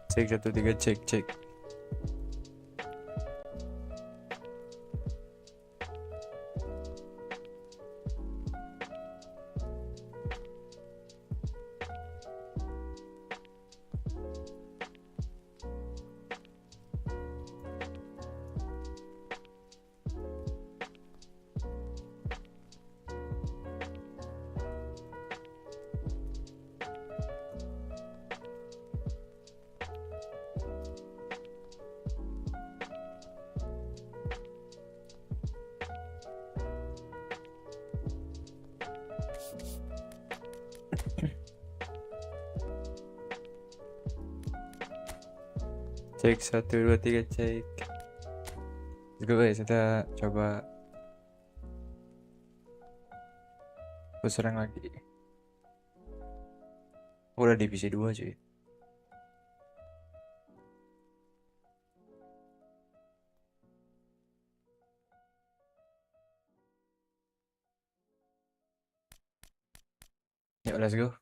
Cek 1 3 cek. Cek 1 2 3 cek. Let's go guys, kita coba serang lagi. Udah divisi 2 cuy. Yuk let's go.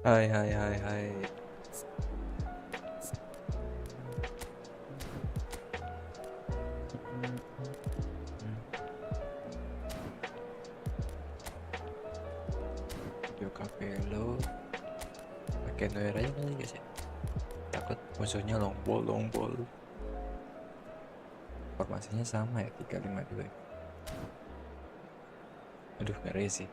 Hai. Yo Capello pakai Neuer aja kali guys ya. Takut musuhnya long ball. Formasinya sama ya 3-5-2. Aduh ngeri sih.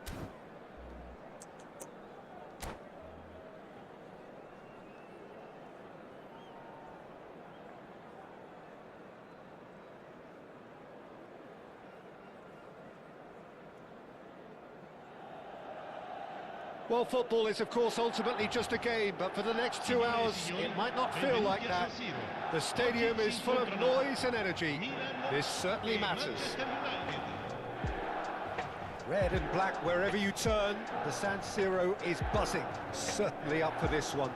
Well, football is, of course, ultimately just a game, but for the next 2 hours, it might not feel like that. The stadium is full of noise and energy. This certainly matters. Red and black wherever you turn, the San Siro is buzzing. Certainly up for this one.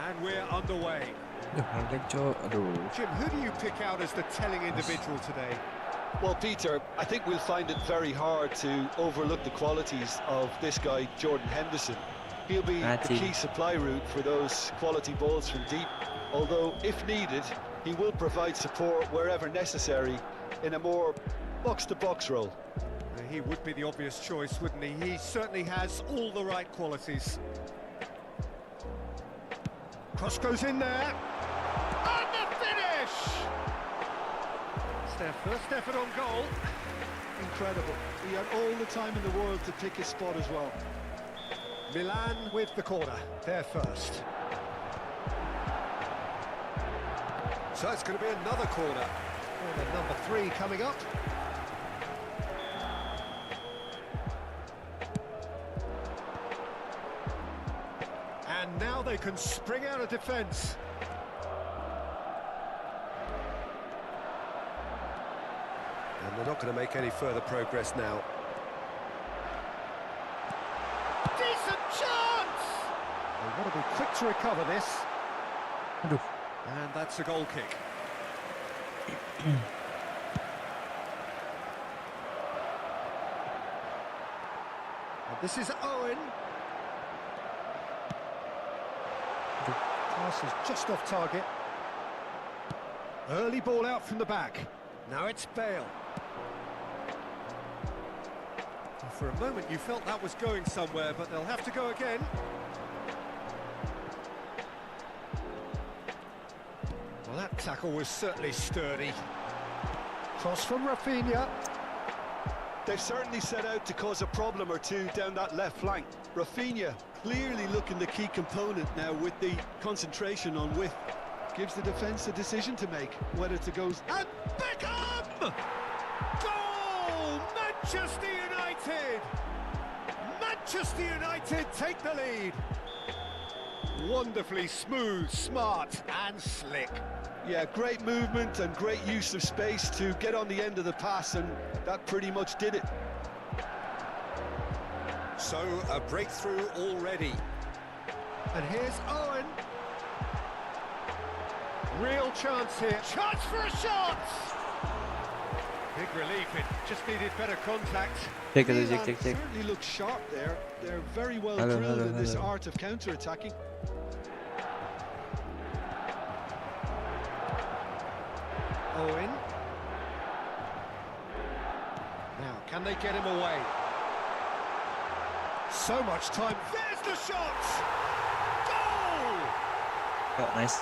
And we're underway. Jim, who do you pick out as the telling individual today? Well, Peter, I think we'll find it very hard to overlook the qualities of this guy, Jordan Henderson. He'll be the key supply route for those quality balls from deep, although, if needed, he will provide support wherever necessary in a more box-to-box role. He would be the obvious choice, wouldn't he? He certainly has all the right qualities. Cross goes in there. And the finish! It's their first effort on goal. Incredible. He had all the time in the world to pick his spot as well. Milan with the corner, their first. So it's going to be another corner. And number 3 coming up. And now they can spring out of defence. And they're not going to make any further progress now. Decent chance! They want to be quick to recover this. And that's a goal kick. And this is Owen. Pass is just off target. Early ball out from the back. Now it's Bale. For a moment you felt that was going somewhere, but they'll have to go again. Well, that tackle was certainly sturdy. Cross from Rafinha. They've certainly set out to cause a problem or two down that left flank. Rafinha clearly looking the key component now with the concentration on width. Gives the defence a decision to make, whether to go... And Beckham! Goal! Manchester United! Manchester United take the lead. Wonderfully smooth, smart and slick. Yeah, great movement and great use of space to get on the end of the pass, and that pretty much did it. So, a breakthrough already. And here's Owen. Real chance here. Chance for a shot! Big relief, it just needed better contact. Milan certainly looks sharp there. They're very well drilled in this art of counter-attacking. Owen. Now, can they get him away? So much time. There's the shot! Goal! Oh, nice.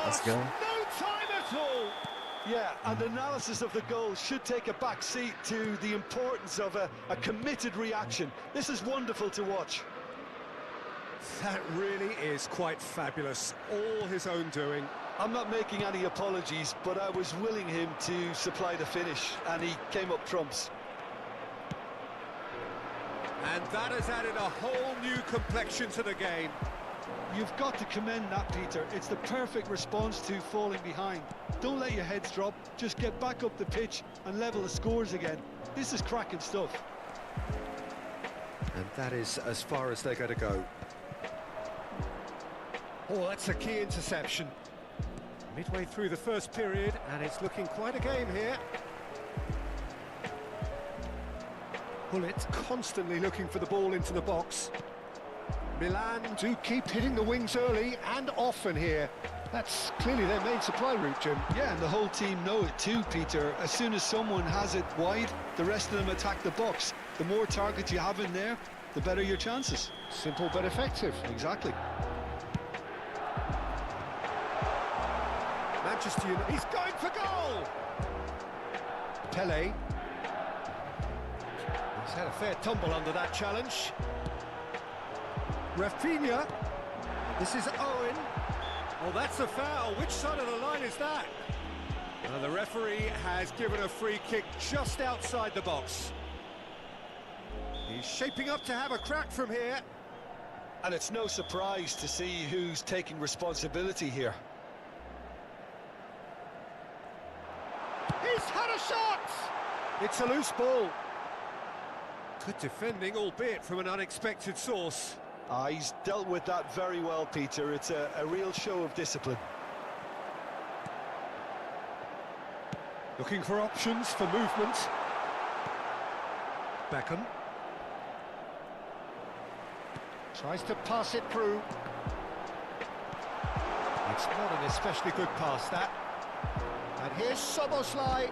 Let's go. No time at all. Yeah, and analysis of the goal should take a back seat to the importance of a committed reaction. This is wonderful to watch. That really is quite fabulous. All his own doing. I'm not making any apologies, but I was willing him to supply the finish, and he came up trumps. And that has added a whole new complexion to the game. You've got to commend that, Peter. It's the perfect response to falling behind. Don't let your heads drop, just get back up the pitch and level the scores again. This is cracking stuff. And that is as far as they're going to go. Oh, that's a key interception. Midway through the first period, and it's looking quite a game here. Bullet constantly looking for the ball into the box. Milan do keep hitting the wings early and often here. That's clearly their main supply route, Jim. Yeah, and the whole team know it too, Peter. As soon as someone has it wide, the rest of them attack the box. The more targets you have in there, the better your chances. Simple but effective. Exactly. Manchester United, he's going for goal! Pele. He's had a fair tumble under that challenge. Rafinha. This is Owen. Oh, that's a foul. Which side of the line is that? The referee has given a free kick just outside the box. He's shaping up to have a crack from here. And it's no surprise to see who's taking responsibility here. He's had a shot! It's a loose ball. Good defending, albeit from an unexpected source. He's dealt with that very well, Peter. It's a real show of discipline. Looking for options for movement. Beckham. Tries to pass it through. It's not an especially good pass, that. And here's Szoboszlai.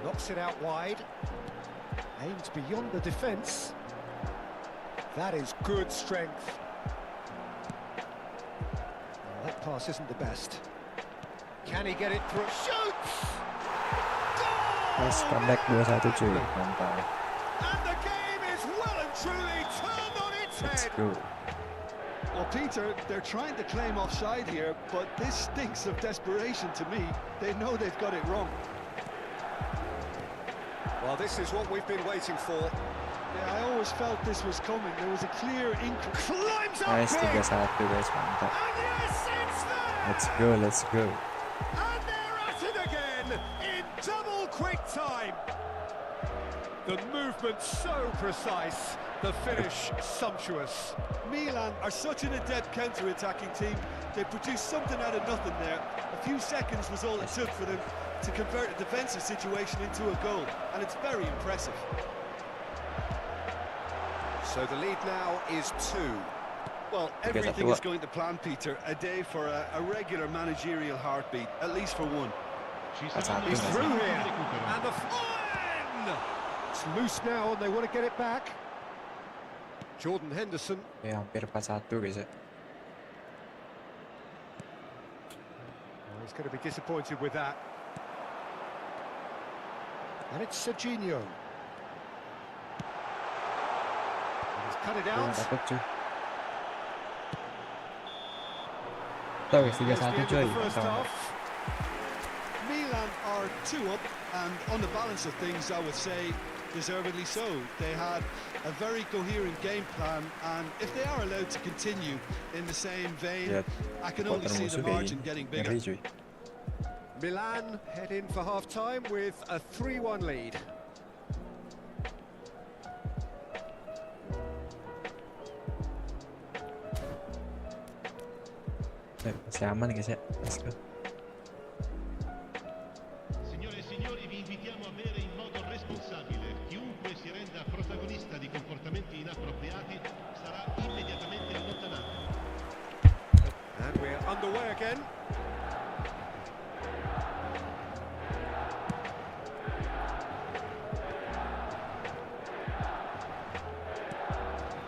Knocks it out wide. Aims beyond the defence. That is good strength. Well, that pass isn't the best. Can he get it through? Shoots! Goal! Nice comeback 2-1 cuy. Mantap. And the game is well and truly turned on its Let's head. go. Well, Peter, they're trying to claim offside here, but this stinks of desperation to me. They know they've got it wrong. Well, this is what we've been waiting for. Yeah, I always felt this was coming. There was a clear increase. Climbs up Nice big. 3-1 guys, mantap. And yes, it's there! Let's go, let's go. And they're at it again in double quick time. The movement so precise, the finish sumptuous. Milan are such an adept counter-attacking team. They produced something out of nothing there. A few seconds was all it took for them to convert a defensive situation into a goal, and it's very impressive. So the lead now is 2. Well, everything is going to plan, Peter. A day for a regular managerial heartbeat, at least for one. He's through here, and the Owen! It's loose now and they want to get it back. Jordan Henderson. Hampir 4-1 guys ya. He's going to be disappointed with that. And it's Serginho. He's cut it out. Dapat cuy. Tahu guys, 3-1 cuy. Milan are 2 up, and on the balance of things, I would say deservedly so. They had a very coherent game plan, and if they are allowed to continue in the same vein, I can only see the margin getting bigger. Milan head in for half-time with a 3-1 lead. Masih aman guys ya. Let's go. Signore e signori, vi invitiamo a bere in modo responsabile. Chiunque si renda protagonista di comportamenti inappropriati sarà immediatamente allontanato. And we're underway again.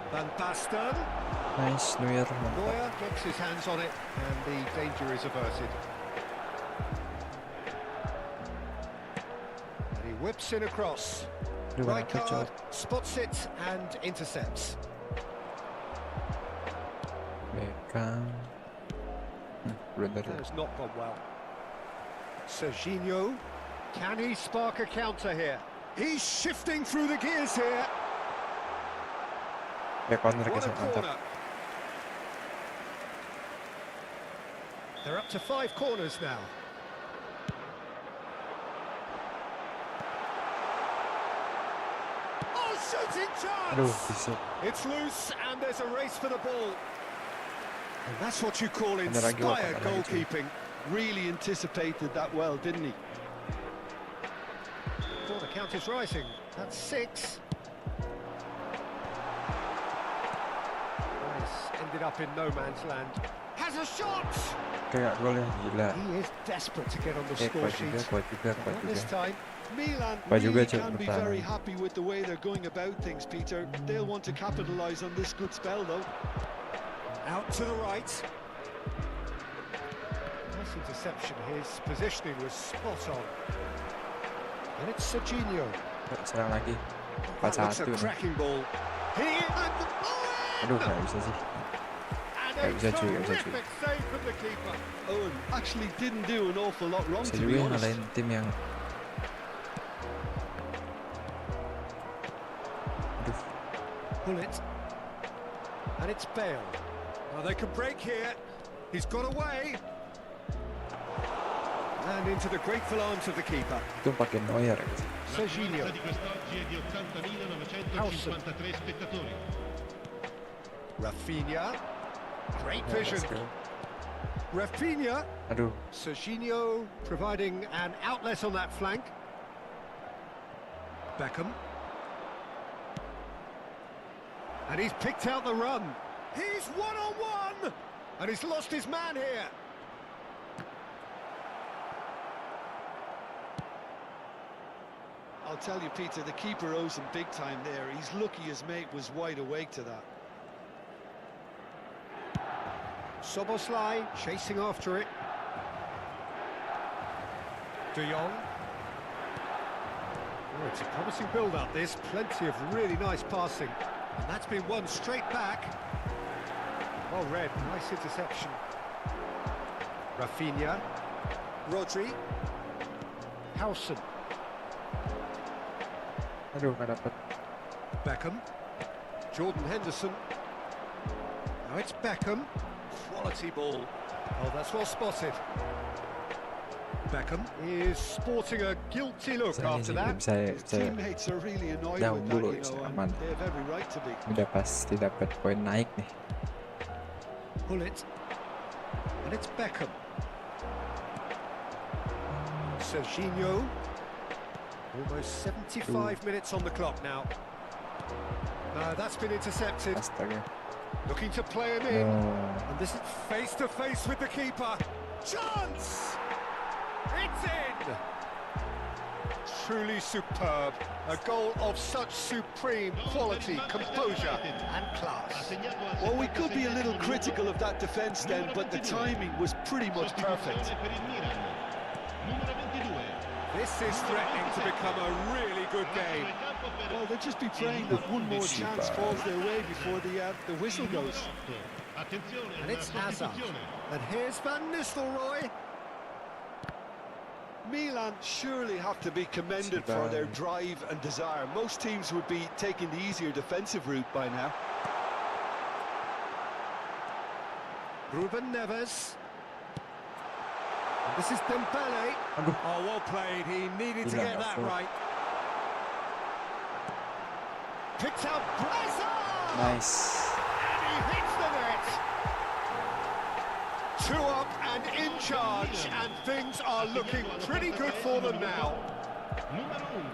Van Basten. Nice, Neuer. Neuer gets his hands on it and the danger is averted. And he whips in across. Right card, spots it and intercepts. Beckham. That has not gone well. Serginho. Can he spark a counter here? He's shifting through the gears here. What a corner. They're up to 5 corners now. Oh, shooting chance! It's loose and there's a race for the ball. And that's what you call inspired goalkeeping. Really anticipated that well, didn't he? Oh, the count is rising. That's 6. Ended up in no man's land. Has a shot! Kayak gol yang gila. He is desperate to get on the score sheet. Kuat juga. This time, Milan really can be very happy with the way they're going about things, Peter. They'll want to capitalise on this good spell, though. Out to the right. Nice interception. His positioning was spot on. And it's Serginho. Serang lagi. That looks a cracking ball. He and Aduh, nggak bisa sih. Nggak bisa cuy. Save from the keeper. Owen actually didn't do an awful lot wrong, Bisa to juga be honest. ngalahin tim yang Pull it. And it's Bale. Well, they can break here. He's got away. And into the grateful arms of the keeper. itu pakai Neuer guys. Serginho. di quest'oggi è di 80.953 spettatori. Rafinha. Great vision. Rafinha. Aduh, Serginho providing an outlet on that flank. Beckham. And he's picked out the run. He's one-on-one! And he's lost his man here. I'll tell you, Peter, the keeper owes him big time there. He's lucky his mate was wide awake to that. Szoboszlai chasing after it. De Jong. Oh, it's a promising build-up, this. Plenty of really nice passing. And that's been won straight back. Well read, nice interception. Rafinha. Rodri. Howson. aduh nggak dapet. Beckham. Jordan Henderson. Now it's Beckham. Quality ball. Oh, that's well spotted. Beckham is sporting a guilty look after that. His teammates are really annoyed with that, you know, and they have every right to be. Udah pasti dapat poin naik nih. Pull it. And it's Beckham. Serginho. Almost 75 minutes on the clock now. That's been intercepted. Astaga. Looking to play him in. And this is face to face with the keeper. Chance! It's in! truly superb. A goal of such supreme quality, composure and class. Well, we could be a little critical of that defence then, but the timing was pretty much perfect. This is threatening to become a really good game. Well, they'll just be praying that one more chance falls their way before the whistle goes. And it's Hazard. And here's Van Nistelrooy. Milan surely have to be commended for their drive and desire. Most teams would be taking the easier defensive route by now. Ruben Neves. And this is Dembele. Oh, well played. He needed to get that right. Picked out Brazza! Nice. And he hits the net. 2 up and in charge, and things are looking pretty good for them now.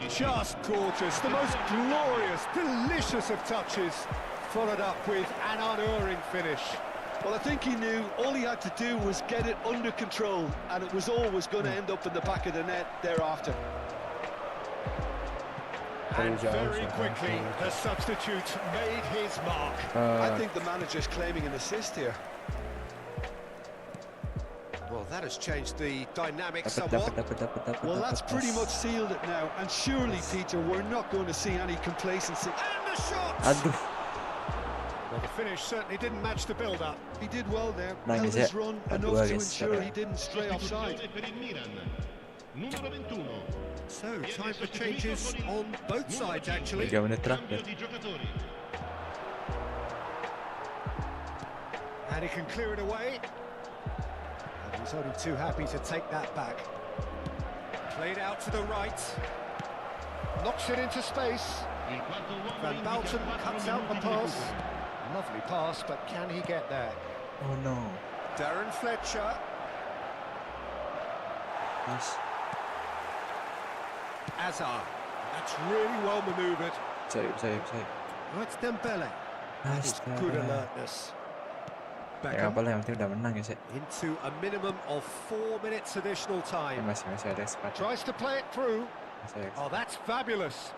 Just gorgeous, the most glorious, delicious of touches, followed up with an unerring finish. Well, I think he knew all he had to do was get it under control, and it was always going to end up in the back of the net thereafter. And very quickly, the substitute made his mark. I think the manager's claiming an assist here. Well, that has changed the dynamic somewhat. Well, that's pretty much sealed it now, and surely, Peter, we're not going to see any complacency. And the shot! Well, the finish certainly didn't match the build-up. He did well there, held his run enough to ensure he didn't stray offside. So, time for changes on both sides, actually. Gawin terakhir. And he can clear it away. And he's only too happy to take that back. Played out to the right. Knocks it into space. Van Bouten cuts out the pass. Lovely pass, but can he get there? Oh no. Darren Fletcher. Yes. Hazard. That's really well manoeuvred. Save. Oh, it's Dembele. That is good alertness. Ya apa lah, yang penting udah menang ya sih. Into a minimum of 4 minutes additional time. Masih ada kesempatan. Tries to play it through. Masih ada Oh, that's fabulous.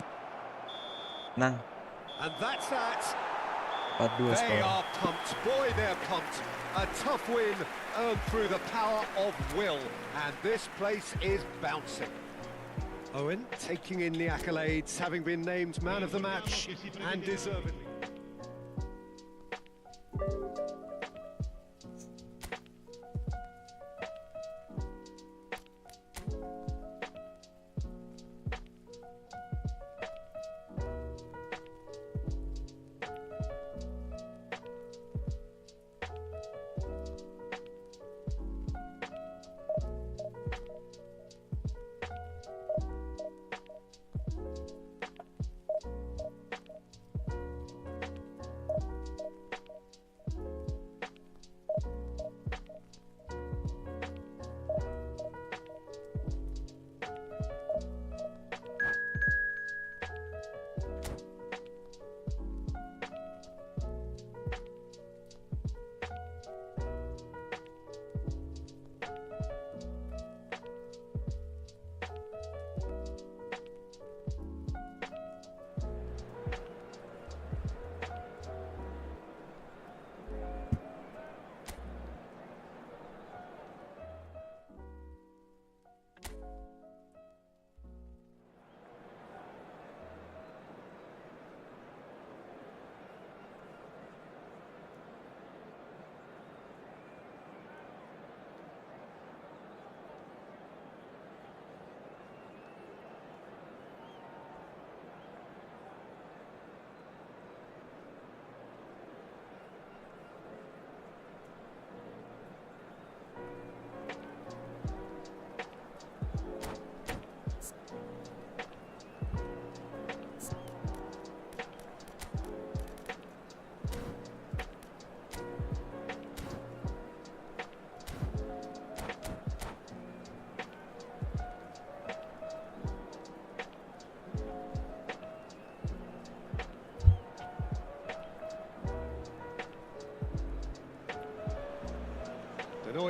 menang. And that's that. 4-2 They skor. are pumped. Boy, they're pumped. A tough win earned through the power of will. And this place is bouncing. Owen taking in the accolades, having been named man of the match, and deservedly.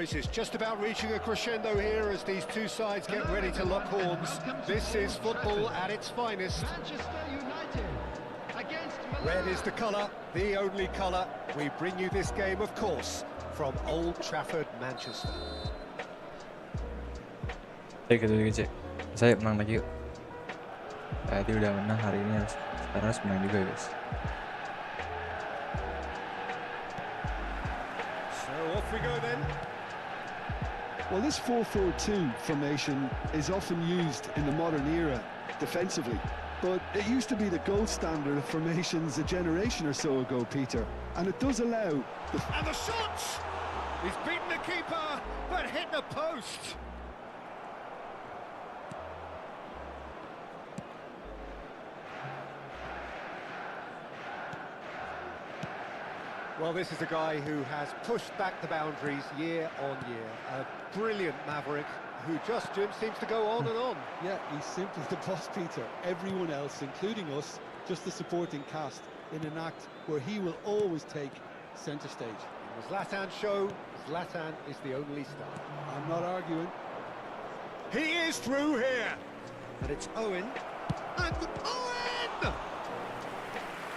boys. It's just about reaching a crescendo here as these two sides get ready to lock horns. This is football at its finest. Manchester United against Milan. Red is the colour, the only colour. We bring you this game, of course, from Old Trafford, Manchester. Gitu cek. Saya menang lagi yuk. Tadi udah menang, hari ini sekarang harus menang juga guys. So off we go then. Well, this 4-4-2 formation is often used in the modern era defensively, but it used to be the gold standard of formations a generation or so ago, Peter, and it does allow And the shots! He's beaten the keeper, but hit the post. Well, this is a guy who has pushed back the boundaries year on year. A brilliant maverick who just seems to go on and on. Yeah, he's simply the boss, Peter. Everyone else, including us, just the supporting cast in an act where he will always take centre stage. In the Zlatan show, Zlatan is the only star. I'm not arguing. He is through here. And it's Owen. And Owen!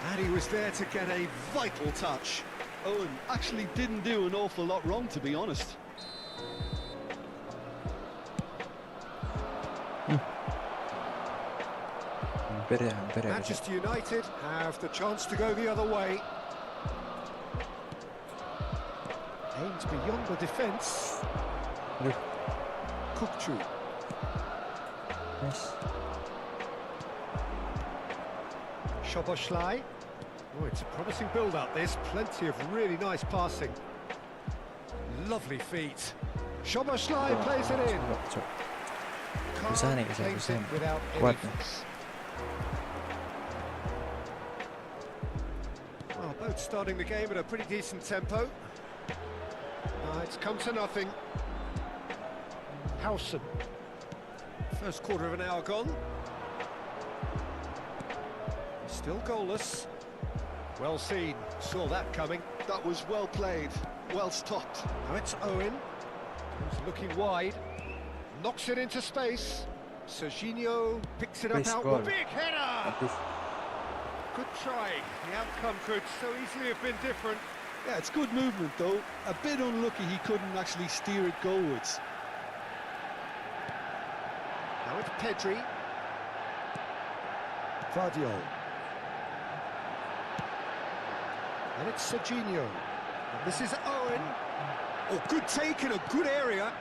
And he was there to get a vital touch. Owen actually didn't do an awful lot wrong, to be honest. Manchester United have the chance to go the other way. Aims beyond the defence. Kukcu. Yes. Szoboszlai. Oh, it's a promising build-up, this. Plenty of really nice passing. Lovely feet. Szoboszlai plays it in. Can't place it without any fuss. Well, both starting the game at a pretty decent tempo. It's come to nothing. Howson. First quarter of an hour gone. Still goalless. Well seen. Saw that coming. That was well played, well stopped. Now it's Owen. He's looking wide. Knocks it into space. Serginho picks it up out. Big header! Good try. The outcome could so easily have been different. Yeah, it's good movement though. A bit unlucky he couldn't actually steer it goalwards. Now it's Pedri. Vardio. And it's Serginho. And this is Owen. Oh, good take in a good area.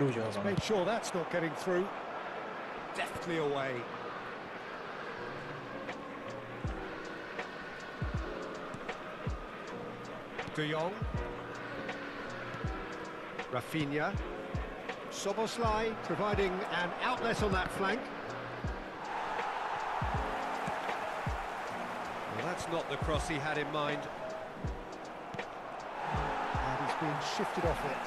Let's make sure that's not getting through. Deftly away. De Jong. Rafinha. Szoboszlai providing an outlet on that flank. Well, that's not the cross he had in mind. And he's being shifted off it.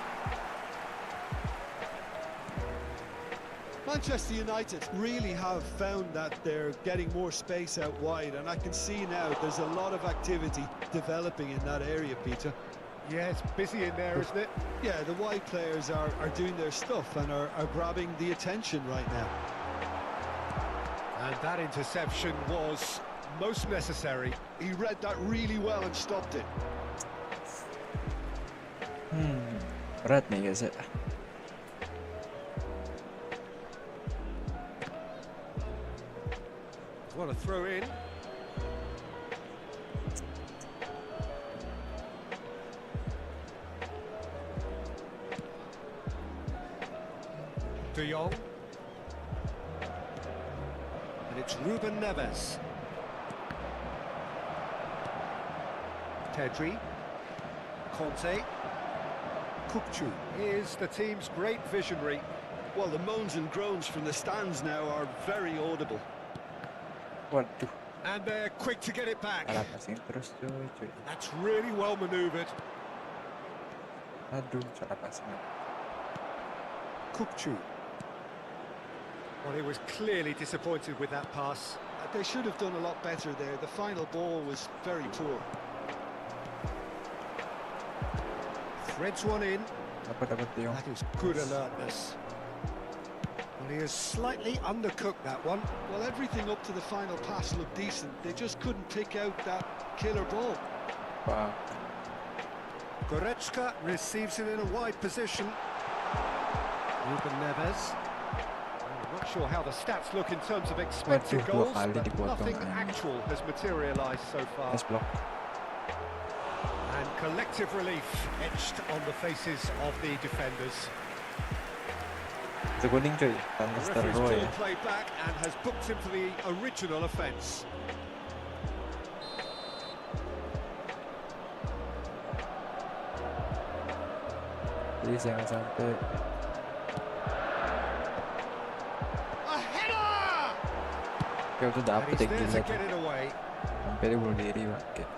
Manchester United really have found that they're getting more space out wide, and I can see now there's a lot of activity developing in that area, Peter. Yeah, it's busy in there, isn't it? Yeah, the wide players are doing their stuff and are grabbing the attention right now. And that interception was most necessary. He read that really well and stopped it. Berat nih guys ya. What a throw in. De Jong. And it's Ruben Neves. Pedri. Conte. Kukcu is the team's great visionary. Well, the moans and groans from the stands now are very audible. Waduh. And they're quick to get it back. Salah passing terus cuy. That's really well manoeuvred. Aduh, salah passing. Kukcu. Well, he was clearly disappointed with that pass. They should have done a lot better there. The final ball was very poor. Threads one in. Dapat De Jong. That is good alertness. Well, he has slightly undercooked that one. Well, everything up to the final pass looked decent. They just couldn't pick out that killer ball. Wow. Goretzka receives it in a wide position. Ruben Neves. I'm not sure how the stats look in terms of expected Waduh, goals, dua kali but dipotong, nothing kan. actual has materialised so far. Nice block. And collective relief etched on the faces of the defenders. Itu kuning cuy. The referee's Nistelrooy. called play back and has booked him for the original offence. Please jangan sampai. A header! Kayak udah And dapet he's ya there gila to tuh. get it away. Sampai dia bunuh diri bangkit.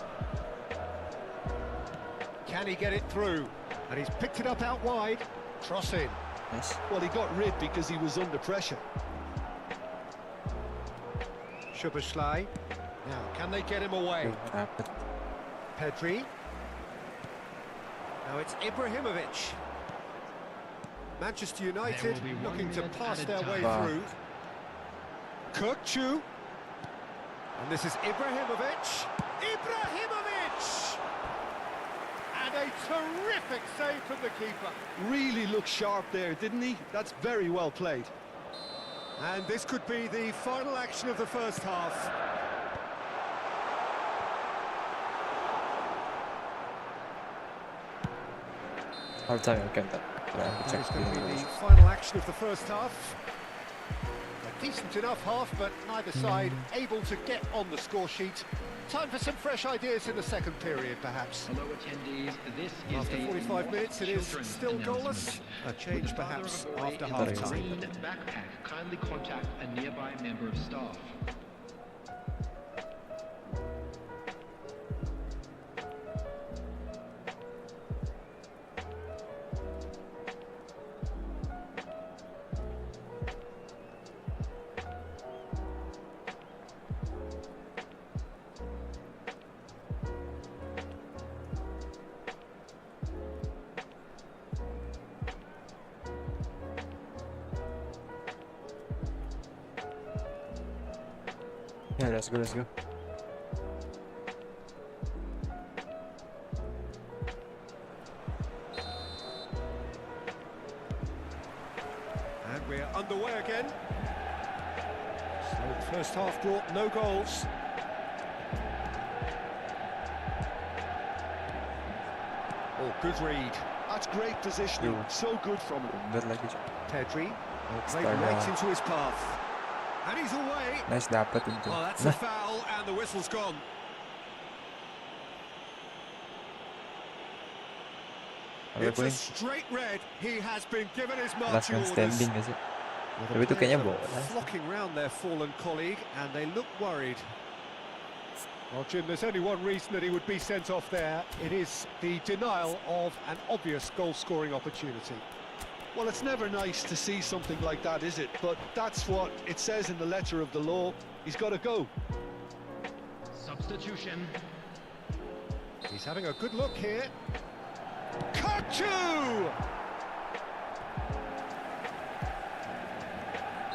Can he get it through? And he's picked it up out wide. Cross in. Nice. Well, he got rid because he was under pressure. Szoboszlai. Now, can they get him away? Dapet. Pedri. Now it's Ibrahimovic. Manchester United There will be 1 looking to minute pass added their way time. through. Kirkchu. And this is Ibrahimovic. Ibrahimovic! And a terrific save from the keeper. Really looked sharp there, didn't he? That's very well played. And this could be the final action of the first half. Half time kan tak. And it's going to be the final action of the first half. A decent enough half, but neither side able to get on the score sheet. Time for some fresh ideas in the second period, perhaps. Hello attendees, this is After 45 minutes, it is still goalless. A change, perhaps, after half-time. Green backpack, kindly contact a nearby member of staff. Yeah, let's go, let's go. And we're underway again. So the first half brought no goals. Oh, good read. That's great positioning. So good from him. Bener lagi cuy. Pedri played Astaga. right into his path. And he's away. Nice dapat itu. Oh, that's a foul, and the whistle's gone. Kalau It's a kuning straight red. He has been given his last marching man orders. standing gak sih? Well, Tapi the itu kayaknya players bola. are flocking round their fallen colleague, and they look worried. Well, Jim, there's only one reason that he would be sent off there. It is the denial of an obvious goal-scoring opportunity. Well, it's never nice to see something like that, is it? But that's what it says in the letter of the law. He's got to go. Substitution. He's having a good look here. Kirkchu!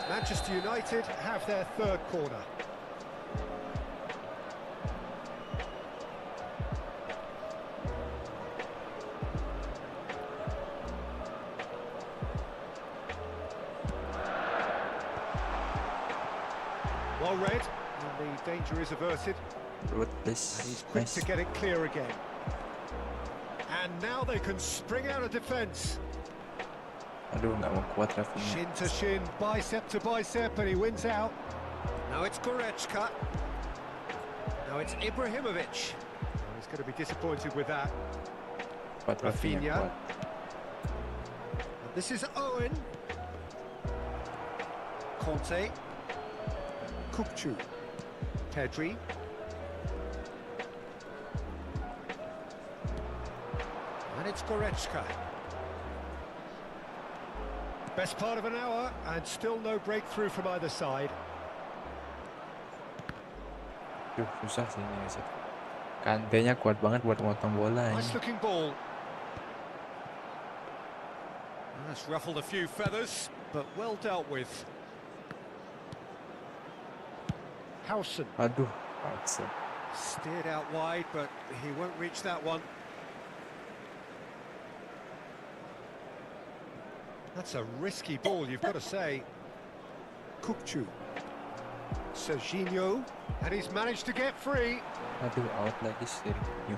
Manchester United have their third corner. Well read, and the danger is averted. Root And please. he's quick Nice. to get it clear again. And now they can spring out of defence. Aduh, nggak mau kuat Rafinya. Shin to shin, bicep to bicep, and he wins out. Now it's Goretzka. Now it's Ibrahimovic. Oh, he's going to be disappointed with that. Kuat Rafinya Rafinha. kuat. And this is Owen. Conte. Kukcu. Pedri. And it's Goretzka. Best part of an hour, and still no breakthrough from either side. Duh, susah sih ini sih. Kantenya kuat banget buat motong bola. Nice looking ball. That's ruffled a few feathers, but well dealt with. Howson. Aduh, paksa. Steered out wide, but he won't reach that one. That's a risky ball, you've got to say. Kukcu. Serginho, and he's managed to get free. Aduh, out lagi Serginho.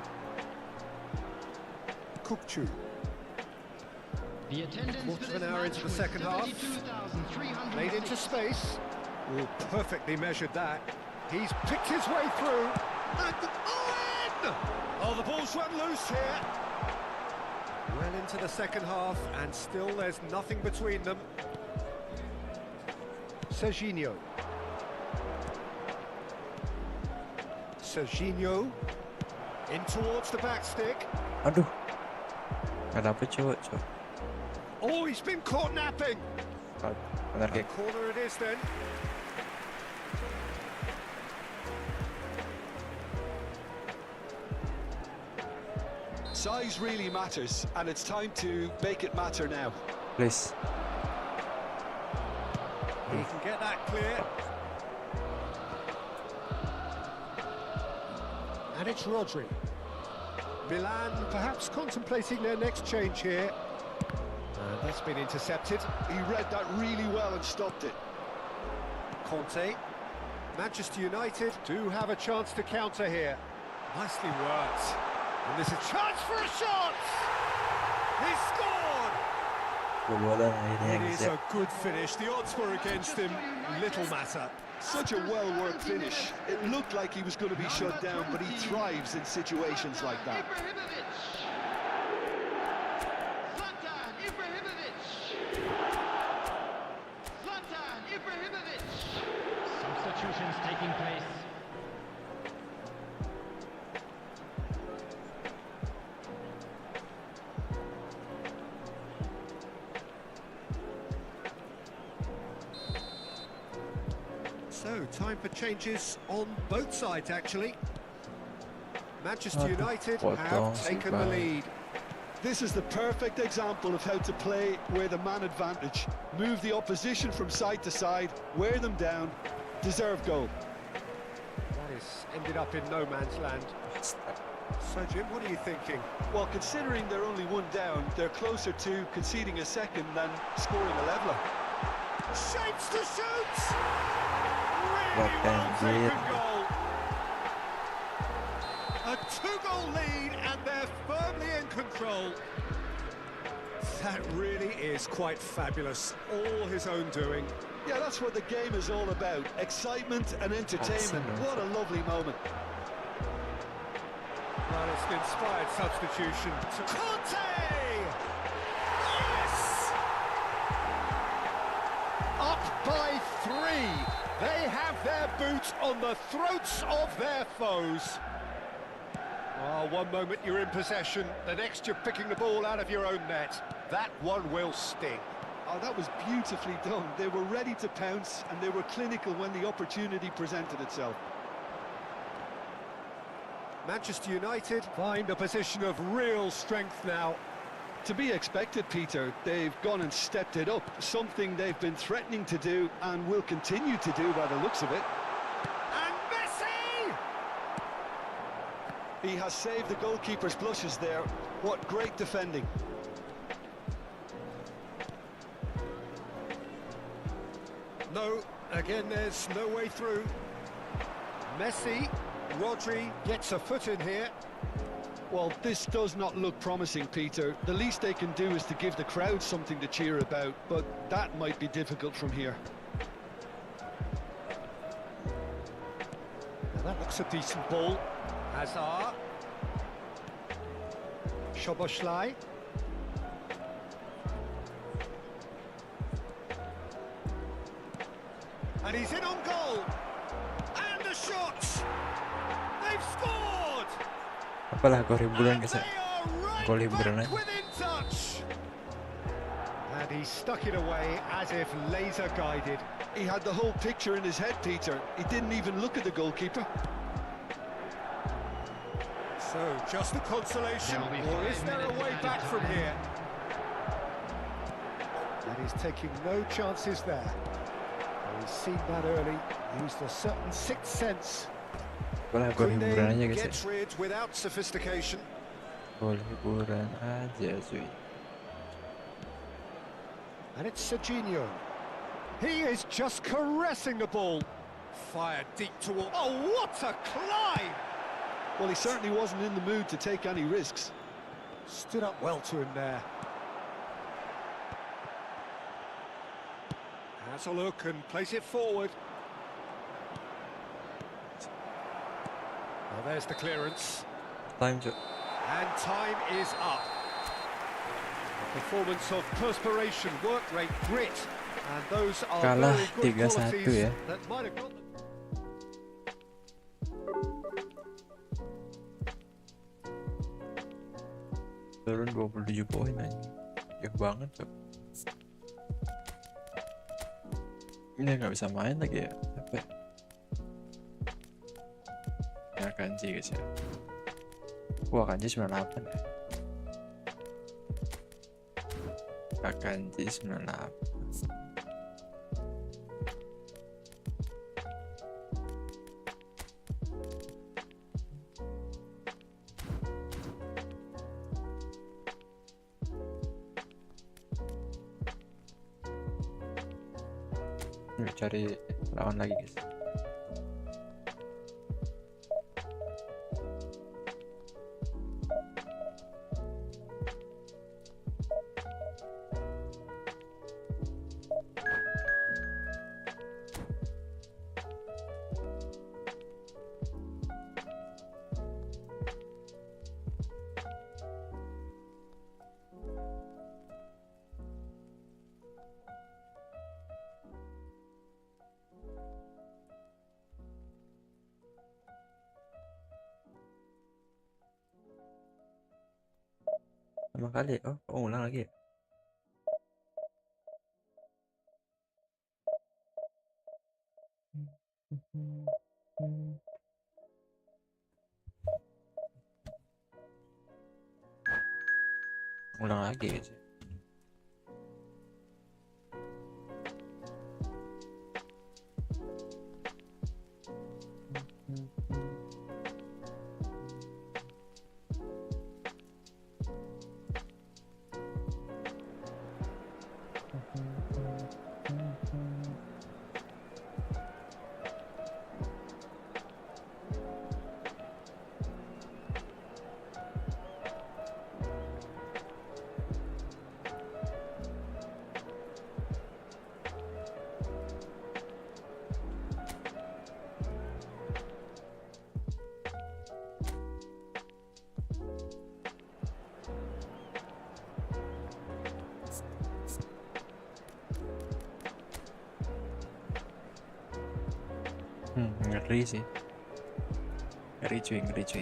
Kukcu. The attendance Quarter for of this an hour match into the was second half. 72,306. Played into space. Oh, perfectly measured that. He's picked his way through. And Owen! Oh, the ball's run loose here. Well into the second half, and still there's nothing between them. Serginho. Serginho. In towards the back stick. Aduh. Gak dapet cowok. Oh, he's been caught napping. Benar kayak Corner it is then. Size really matters, and it's time to make it matter now. please. He can get that clear. And it's Rodri. Milan perhaps contemplating their next change here. And that's been intercepted. He read that really well and stopped it. Conte. Manchester United do have a chance to counter here. Nicely worked. And there's a chance for a shot! He scored! Kebobolan akhirnya It guys is ya. a good finish. The odds were against him. Little matter. Such a well-worked finish. It looked like he was going to be shut down, but he thrives in situations like that. Substitutions taking place. So, time for changes on both sides, actually. Manchester Aduh, United potong have si taken the Bang. lead. This is the perfect example of how to play where the man advantage. Move the opposition from side to side, wear them down, deserve goal. That has ended up in no man's land. So, Jim, what are you thinking? Well, considering they're only one down, they're closer to conceding a second than scoring a leveler. Shapes to shoot! Really What well an taken idiot. goal. A two-goal lead, and they're firmly in control. That really is quite fabulous. All his own doing. Yeah, that's what the game is all about. Excitement and entertainment. What a lovely moment. Well, it's an inspired substitution. Conte! Yes! Up by 3. They have their boot on the throats of their foes. Oh, one moment you're in possession, the next you're picking the ball out of your own net. That one will sting. Oh, that was beautifully done. They were ready to pounce, and they were clinical when the opportunity presented itself. Manchester United find a position of real strength now. To be expected, Peter. They've gone and stepped it up, something they've been threatening to do and will continue to do by the looks of it. And Messi! He has saved the goalkeeper's blushes there. What great defending. No, again, there's no way through. Messi, Rodri gets a foot in here. Well, this does not look promising, Peter. The least they can do is to give the crowd something to cheer about, but that might be difficult from here. Now that looks a decent ball. Hazard. Szoboszlai. And he's in on goal. And a shot. They've scored. Apalah gol hiburan And guys ya. they are right Gol hiburan back within touch. And he stuck it away as if laser guided. He had the whole picture in his head, Peter. He didn't even look at the goalkeeper. So, just a consolation, There will be or 5 is there a minutes way added back from time. here? He's taking no chances there. Well, he's seen that early, used a certain sixth sense. Gol hiburan aja guys ya. Gets rid without sophistication. Gol hiburan aja cuy. And it's Serginho. He is just caressing the ball. Fired deep toward... Oh, what a climb! Well, he certainly wasn't in the mood to take any risks. Stood up well to him there. Has a look and plays it forward. Well, there's the clearance. Time cuy. And time is up. A performance of perspiration, work rate, grit. And those are Kalah very good 3-1 qualities ya. that might have got them. Turun 27 poin aja. Jauh banget tuh. Ini nggak bisa main lagi ya. Apa ya? Ya kanji guys ya. Wah kanji 98 ya. Kanji 98. Cari lawan lagi guys. Sama kali. Oh ulang lagi ya. Ulang lagi guys. Ngeri sih. Ngeri cuy.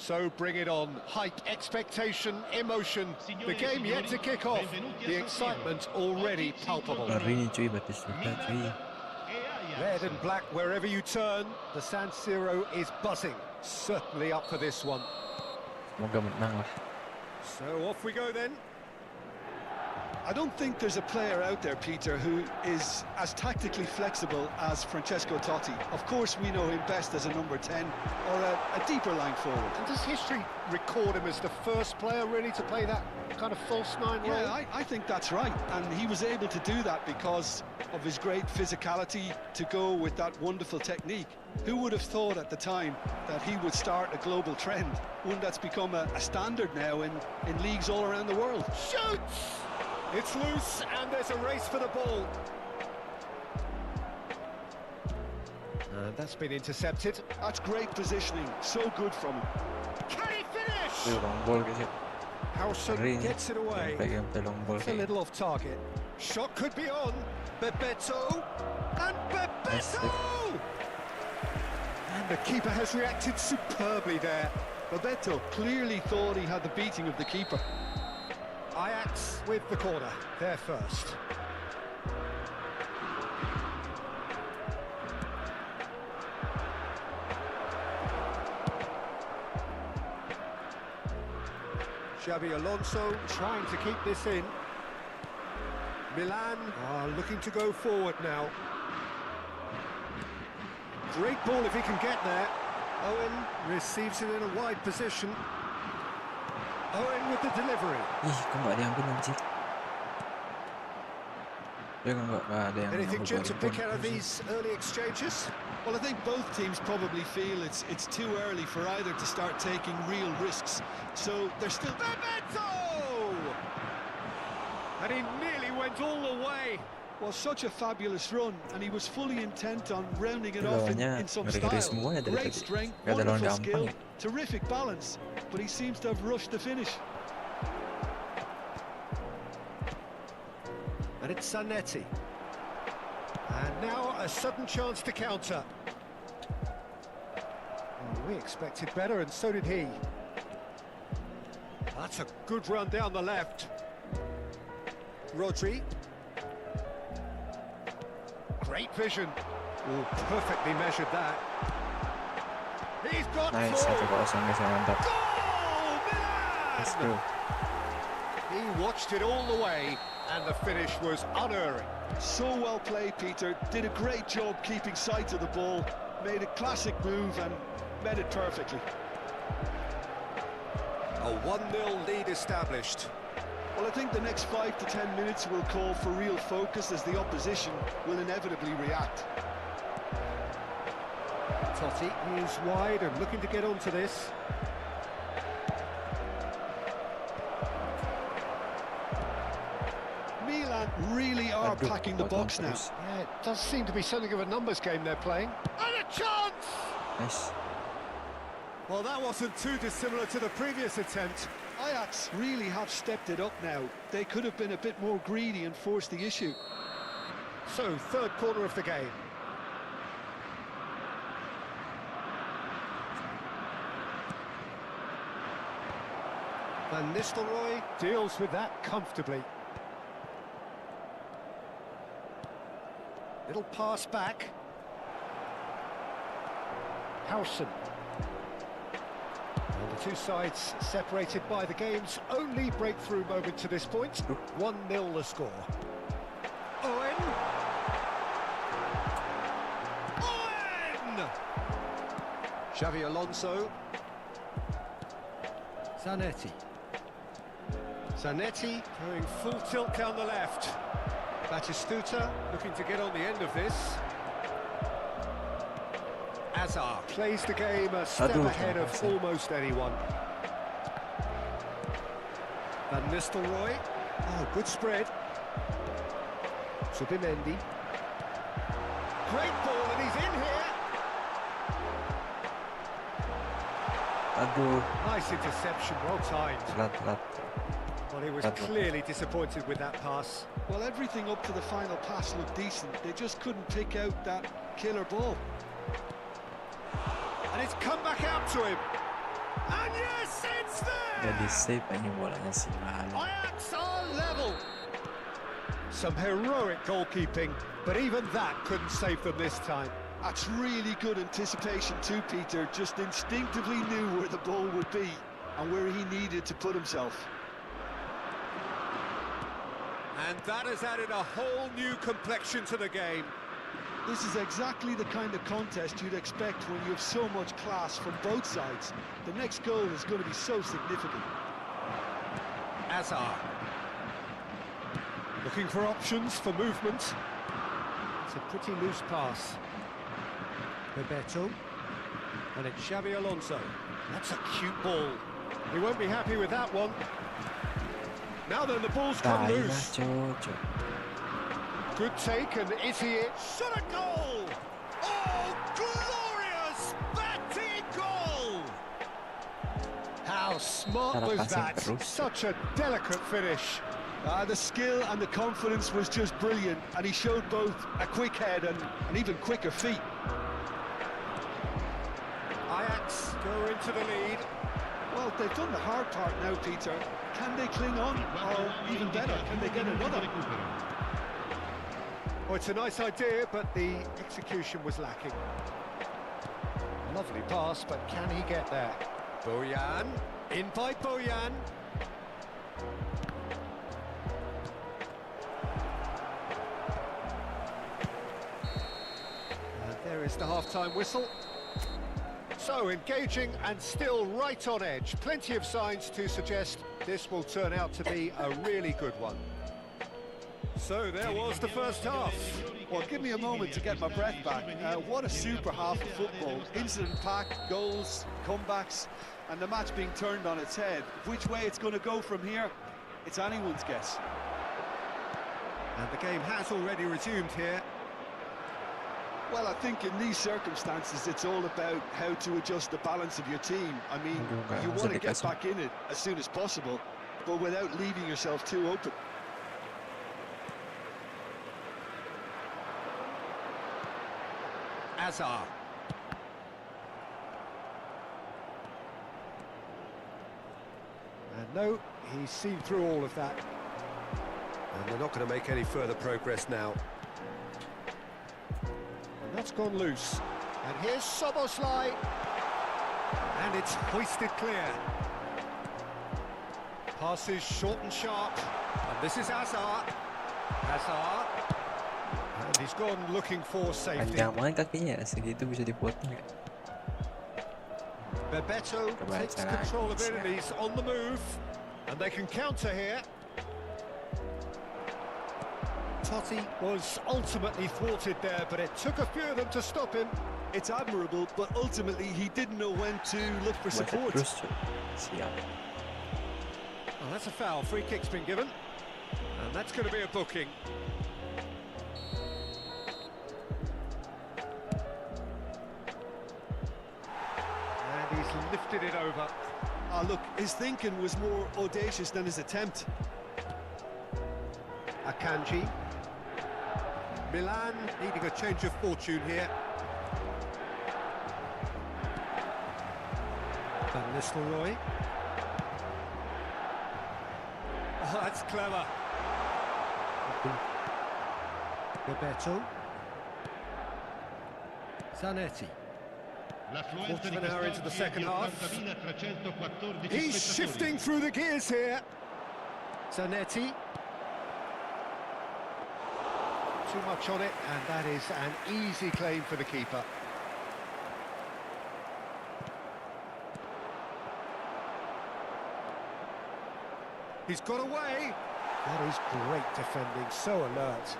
So bring it on. Hype, expectation, emotion. The game yet to kick off. The excitement already palpable. Ngeri cuy Batista cuy. Red and black wherever you turn. The San Siro is buzzing. Certainly up for this one. Semoga menang lah. So off we go then. I don't think there's a player out there, Peter, who is as tactically flexible as Francesco Totti. Of course, we know him best as a number 10 or a deeper line forward. And does history record him as the first player really to play that kind of false nine role? Yeah, I think that's right. And he was able to do that because of his great physicality to go with that wonderful technique. Who would have thought at the time that he would start a global trend, one that's become a standard now in leagues all around the world? Shoots! It's loose and there's a race for the ball. And that's been intercepted. That's great positioning, so good from him. Can he finish? Long ball guys ya. Howson gets it away. It's a little off target. Shot could be on. Bebeto. And Bebeto! And the keeper has reacted superbly there. Bebeto clearly thought he had the beating of the keeper. Ajax with the corner. They're first. Xabi Alonso trying to keep this in. Milan are looking to go forward now. Great ball if he can get there. Owen receives it in a wide position. Owen with the delivery. Kok nggak diambil anjir? Dia nggak ada yang Anything, Jim, to pick out of these early exchanges? Well, I think both teams probably feel it's too early for either to start taking real risks. So they're still... Bebeto! And he nearly went all the way. Well, such a fabulous run, and he was fully intent on rounding it off in some style. Great strength, wonderful skill, terrific balance, but he seems to have rushed the finish. And it's Zanetti. And now a sudden chance to counter. Well, we expected better, and so did he. That's a good run down the left. Rodri. Great vision. Oh, perfectly measured that. He's got Nice, 1-0 mantap. goal, Milan! Let's go. He watched it all the way, and the finish was unerring. So well played, Peter. Did a great job keeping sight of the ball. Made a classic move and met it perfectly. A 1-0 lead established. Well, I think the next 5 to 10 minutes will call for real focus as the opposition will inevitably react. Totti is wide and looking to get onto this. Milan really are packing the box now. Yeah, it does seem to be something of a numbers game they're playing. And a chance! Nice. Well, that wasn't too dissimilar to the previous attempt. Ajax really have stepped it up now. They could have been a bit more greedy and forced the issue. So, third corner of the game. And Nistelrooy deals with that comfortably. Little pass back. Howson. Well, the two sides separated by the game's only breakthrough moment to this point. 1-0 the score. Owen! Owen! Xabi Alonso. Zanetti. Zanetti going full tilt down the left. Batistuta looking to get on the end of this. Azar plays the game a step ahead of almost anyone. Van Nistelrooy. Oh, good spread. Subimendi. Great ball, and he's in here. Nice interception, well timed. Well, he was clearly disappointed with that pass. Well, everything up to the final pass looked decent. They just couldn't pick out that killer ball. And it's come back out to him. And yes, it's there! Jadi save ini bolanya si Milan. Ajax are level. Some heroic goalkeeping, but even that couldn't save them this time. That's really good anticipation too, Peter. Just instinctively knew where the ball would be and where he needed to put himself. And that has added a whole new complexion to the game. This is exactly the kind of contest you'd expect when you have so much class from both sides. The next goal is going to be so significant. Azar. Looking for options for movement. It's a pretty loose pass. Bebeto. And it's Xabi Alonso. That's a cute ball. He won't be happy with that one. Now then, the ball's come loose. Good take, and is he it? Shot a goal! Oh, glorious batting goal! How smart was that? Such a delicate finish. The skill and the confidence was just brilliant, and he showed both a quick head and even quicker feet. Ajax go into the lead. Well, they've done the hard part now, Peter. Can they cling on, or even better, can they get another? Oh, it's a nice idea, but the execution was lacking. Lovely pass, but can he get there? Bojan, in by Bojan. And there is the half-time whistle. So engaging and still right on edge. Plenty of signs to suggest this will turn out to be a really good one. So there was the first half. Well, give me a moment to get my breath back. What a super half of football. Incident-packed, goals, comebacks, and the match being turned on its head. Which way it's going to go from here, it's anyone's guess. And the game has already resumed here. Well, I think in these circumstances, it's all about how to adjust the balance of your team. I mean, you want to get back in it as soon as possible, but without leaving yourself too open. Hazard. And no, he's seen through all of that. And they're not going to make any further progress now. And that's gone loose. And here's Szoboszlai. And it's hoisted clear. Passes short and sharp. And this is Hazard. Hazard. And he's gone looking for safety. Panjang banget kakinya, segitu bisa dipotong ya. Bebeto takes control of it and he's on the move. And they can counter here. Totti was ultimately thwarted there, but it took a few of them to stop him. It's admirable, but ultimately he didn't know when to look for support. Siapa. Oh, that's a foul. Free kick's been given. And that's going to be a booking. And he's lifted it over. Look, his thinking was more audacious than his attempt. Akanji. Milan needing a change of fortune here. Van Nistelrooy. Oh, that's clever. Bebeto. Zanetti. Quarter of an hour into the second half. He's shifting through the gears here. Zanetti. Too much on it, and that is an easy claim for the keeper. He's got away. That is great defending, so alert.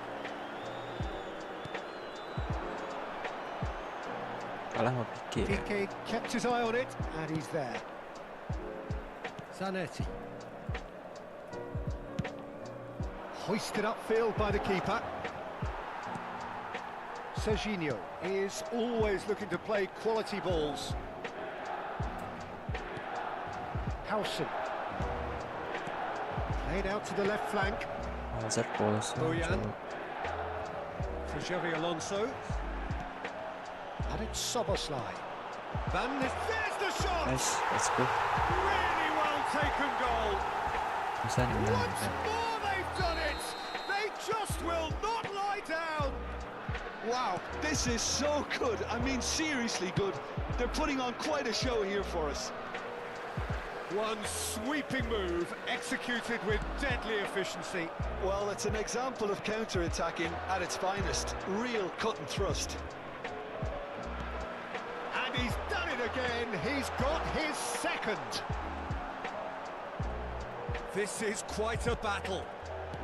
Piqué kept his eye on it, and he's there. Zanetti. Hoisted upfield by the keeper. Serginho is always looking to play quality balls. Howson. Played out to the left flank. Bojan. For Xavi Alonso. And it's Szoboszlai. There's the shot! Nice, let's go. Really well taken goal. Bisa nih. Once more they've done it! They just will not lie down! Wow, this is so good. I mean, seriously good. They're putting on quite a show here for us. One sweeping move, executed with deadly efficiency. Well, it's an example of counter-attacking at its finest. Real cut and thrust. And he's done it again. He's got his second. This is quite a battle.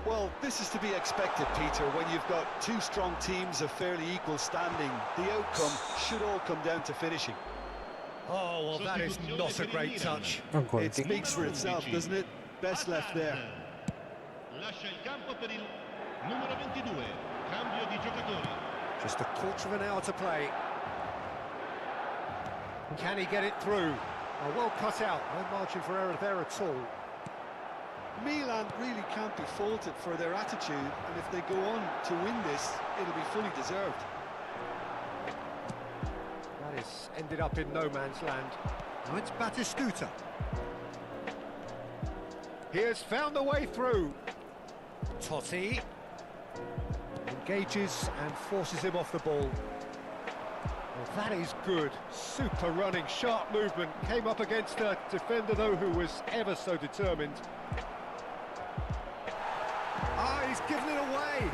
Well, this is to be expected, Peter, when you've got two strong teams of fairly equal standing. The outcome should all come down to finishing. Oh, well, that is not a great touch. It speaks for itself, doesn't it? Best left there. Lascia il campo per il numero 22. Cambio di giocatori. Just a quarter of an hour to play. Can he get it through? Oh, well cut out, no margin for error there at all. Milan really can't be faulted for their attitude, and if they go on to win this, it'll be fully deserved. That is ended up in no man's land. Now it's Batistuta. He has found the way through. Totti engages and forces him off the ball. Well, that is good. Super running, sharp movement. Came up against a defender, though, who was ever so determined. Ah, he's given it away.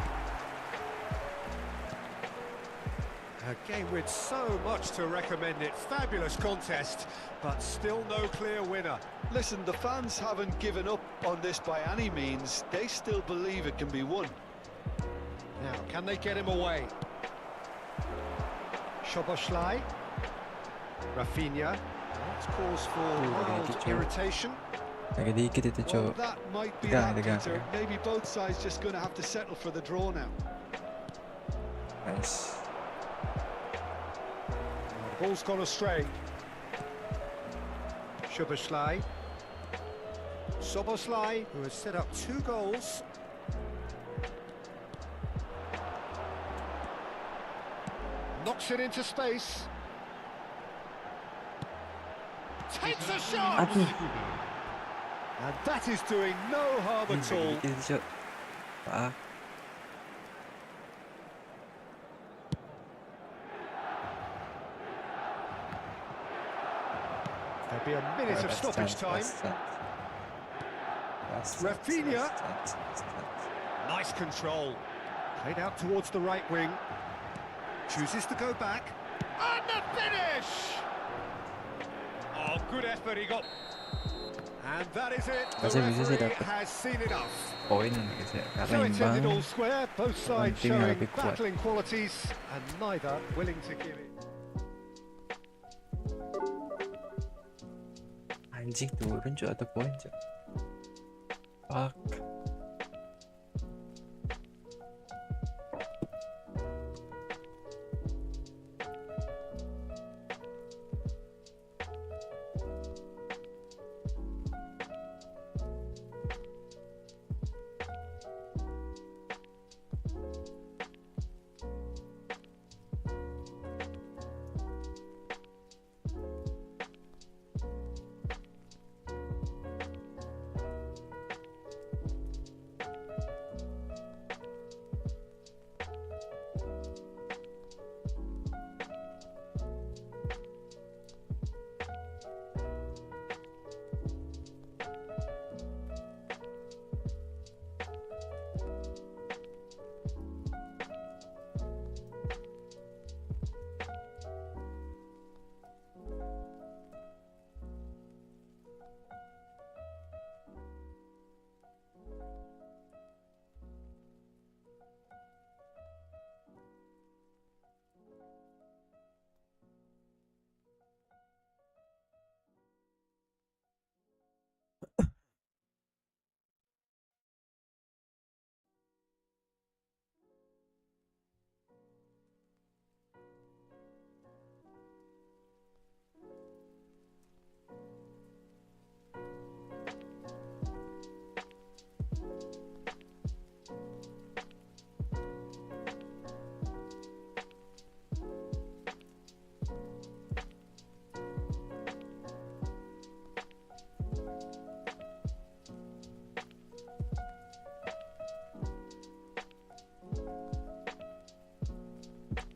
A game with so much to recommend it. Fabulous contest, but still no clear winner. Listen, the fans haven't given up on this by any means. They still believe it can be won. Now, can they get him away? Szoboszlai. Rafinha. That's cause for mild irritation. Agak dikit itu, Well, Cok. that might be Tegang, that, tegang. Peter. Maybe both sides just going to have to settle for the draw now. Nice. The ball's gone astray. Szoboszlai. Szoboszlai, who has set up 2 goals. Knocks it into space. Takes a shot! And that is doing no harm at all. Dikit itu, Cok. Maaf. There'll be a minute of stoppage time. Rafinha. Nice control. Played out towards the right wing. Chooses to go back. And the finish! Oh, good effort he got. And that is it. The Masih bisa sih referee dapat has seen enough. poin gitu ya. Karena So it's ended imbang. all square, both sides tim yang showing lebih kuat. battling qualities and neither willing to give it. Anjing turun, Cok, atau poin, Cok. Fuck.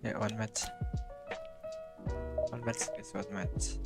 Ya, one match is one match.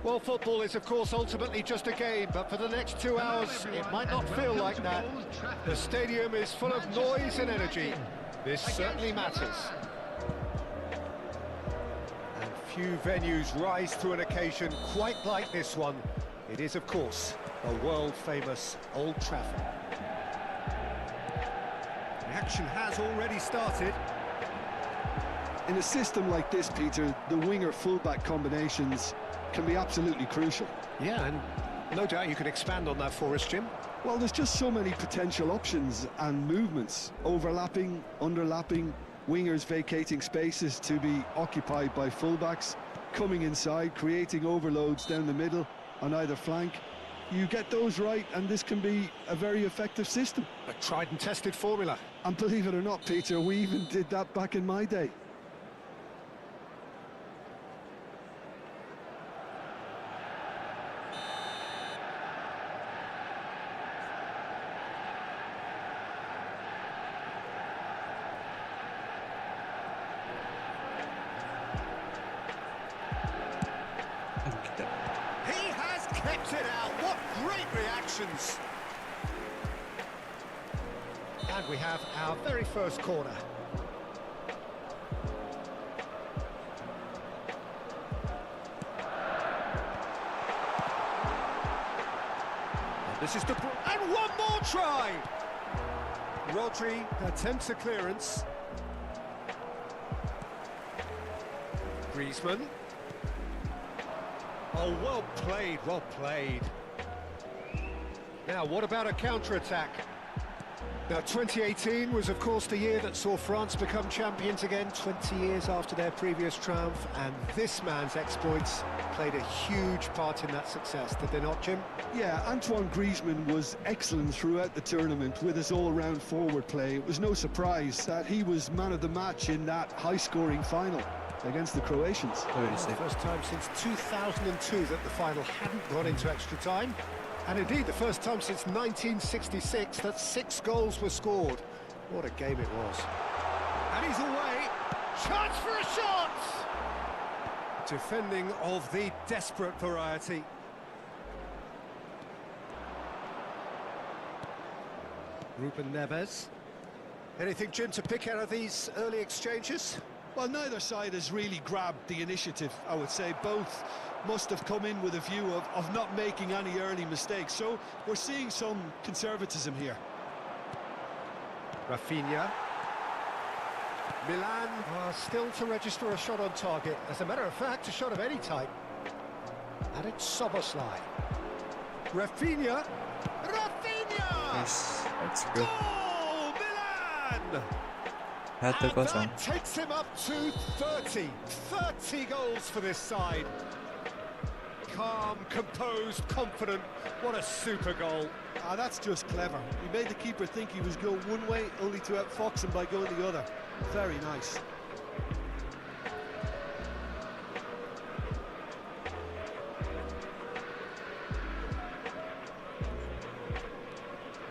Well, football is, of course, ultimately just a game, but for the next 2 hours, it might not feel like that. The stadium is full of noise and energy. This certainly matters. And few venues rise to an occasion quite like this one. It is, of course, a world-famous Old Trafford. The action has already started. In a system like this, Peter, the winger-fullback combinations can be absolutely crucial. Yeah, and no doubt you can expand on that for us, Jim. Well, there's just so many potential options and movements. Overlapping, underlapping, wingers vacating spaces to be occupied by fullbacks, coming inside, creating overloads down the middle on either flank. You get those right, and this can be a very effective system. A tried and tested formula. And believe it or not, Peter, we even did that back in my day. He has kept it out. What great reactions. And we have our very first corner. And this is the... And one more try! Rodri attempts a clearance. Griezmann. Oh, well played, well played. Now, what about a counter-attack? Now, 2018 was, of course, the year that saw France become champions again, 20 years after their previous triumph, and this man's exploits played a huge part in that success, did they not, Jim? Yeah, Antoine Griezmann was excellent throughout the tournament with his all-round forward play. It was no surprise that he was man of the match in that high-scoring final against the Croatians. First time since 2002 that the final hadn't gone into extra time. And indeed, the first time since 1966 that 6 goals were scored. What a game it was. And he's away. Chance for a shot! Defending of the desperate variety. Ruben Neves. Anything, Jim, to pick out of these early exchanges? Well, neither side has really grabbed the initiative, I would say. Both must have come in with a view of not making any early mistakes. So we're seeing some conservatism here. Rafinha. Milan are still to register a shot on target. As a matter of fact, a shot of any type. And it's Szoboszlai. Rafinha. Rafinha! Yes, let's go. Goal, Milan! Had to go on. That takes him up to 30. 30 goals for this side. Calm, composed, confident. What a super goal. Ah, that's just clever. He made the keeper think he was going one way, only to outfox him by going the other. Very nice.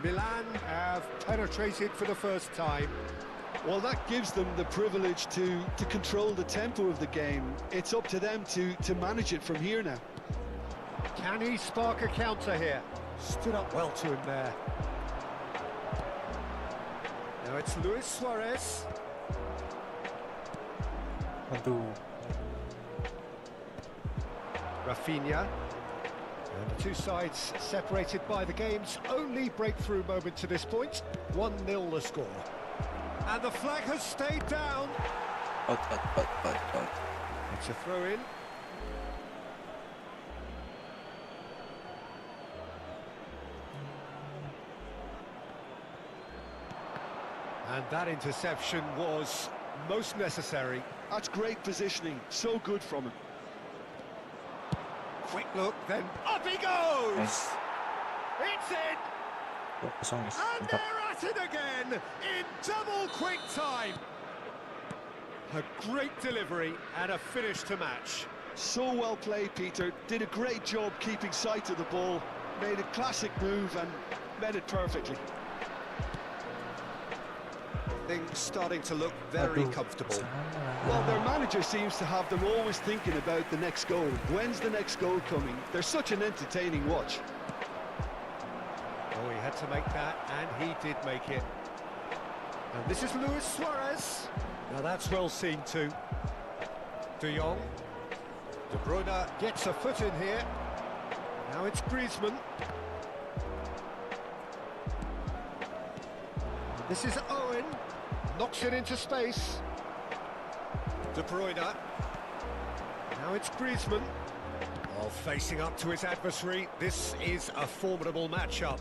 Milan have penetrated for the first time. Well, that gives them the privilege to control the tempo of the game. It's up to them to manage it from here now. Can he spark a counter here? Stood up well to him there. Now it's Luis Suarez. Aduh. Rafinha. And the two sides separated by the game's only breakthrough moment to this point. 1-0 the score. And the flag has stayed down. Out. It's a throw-in. And that interception was most necessary. That's great positioning. So good from him. Quick look, then up he goes! Nice. It's in! Kosong is And mantap. they're at it again in double quick time. A great delivery and a finish to match. So well played, Peter. Did a great job keeping sight of the ball. Made a classic move and met it perfectly. Things starting to look very comfortable. Well, their manager seems to have them always thinking about the next goal. When's the next goal coming? They're such an entertaining watch. Oh, he had to make that, and he did make it. And this is Luis Suarez. Now that's well seen too. De Jong. De Bruyne gets a foot in here. Now it's Griezmann. This is Owen. Knocks it into space. De Bruyne. Now it's Griezmann. Oh, facing up to his adversary. This is a formidable matchup.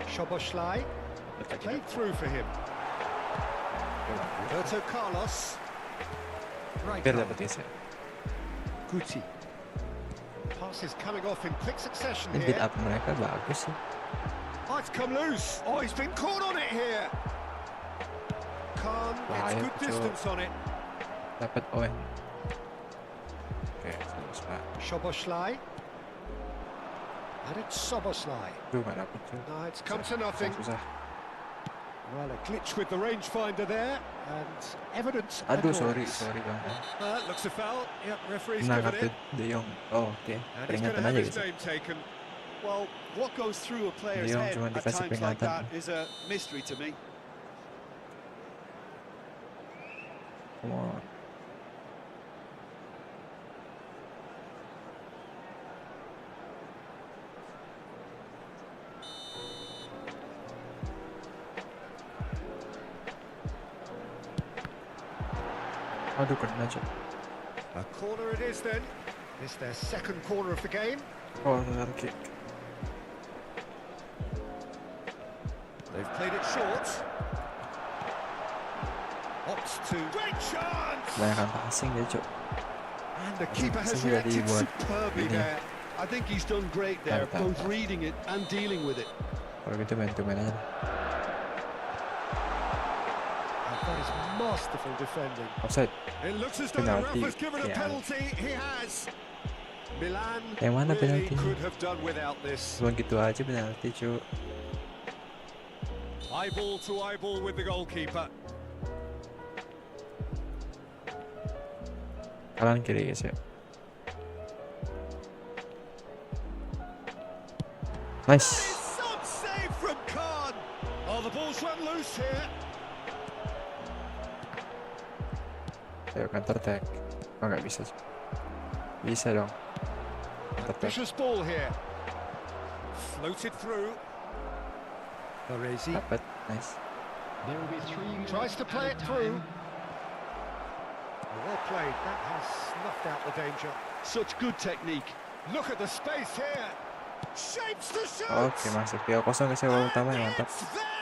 Szoboszlai. Played through for him. Roberto Carlos. Right. Guti. Passes coming off in quick succession here. Build up mereka bagus sih. Oh, it's come loose. Oh, he's been caught on it here. Khan gets good distance on it. Dapat Owen. Oke, terus Pak. Szoboszlai. And it's Szoboszlai. Nggak dapet tuh. No, it's come to nothing. Susah. Well, a glitch with the rangefinder there, and evidence. Aduh, sorry bang. Looks a foul. Yep, referee's Nangkap given it. De Jong. Oh, oke. And he's going to Peringatan have aja his guys. name taken. Well, what goes through a player's Dia head cuma at dikasih times like peringatan. that is a mystery to me. Come on. Aduh, kena aja. A corner it is then. It's their second corner of the game. Corner kick. They've played it short. Opts to great chance. Banyakan passing dia, Cuk. And the keeper has Sudah reacted dibuat superbly ini. there. I think he's done great there, Mantap. both reading it and dealing with it. Kalau gitu main aja. And that is masterful defending. Offside. It looks as though the Penalti. ref has given a Ya. penalty. He has. Milan Yang mana really penaltinya? could have done without this. Cuma gitu aja penalti, Cuk. Eyeball to eyeball with the goalkeeper. Kanan kiri guys ya. Nice. Some save from Khan. Oh, the ball's run loose here. Ayo counter attack. Oh, nggak bisa. Bisa dong. Counter attack. Vicious ball here. Floated through. Baresi Dapat. Nice. There will be 3 tries to play it through. Well played. That has snuffed out the danger. Such good technique. Look at the space here. Shapes the shoot. Oke, masuk. 3-0 guys ya, babak utama ya, mantap. It's there.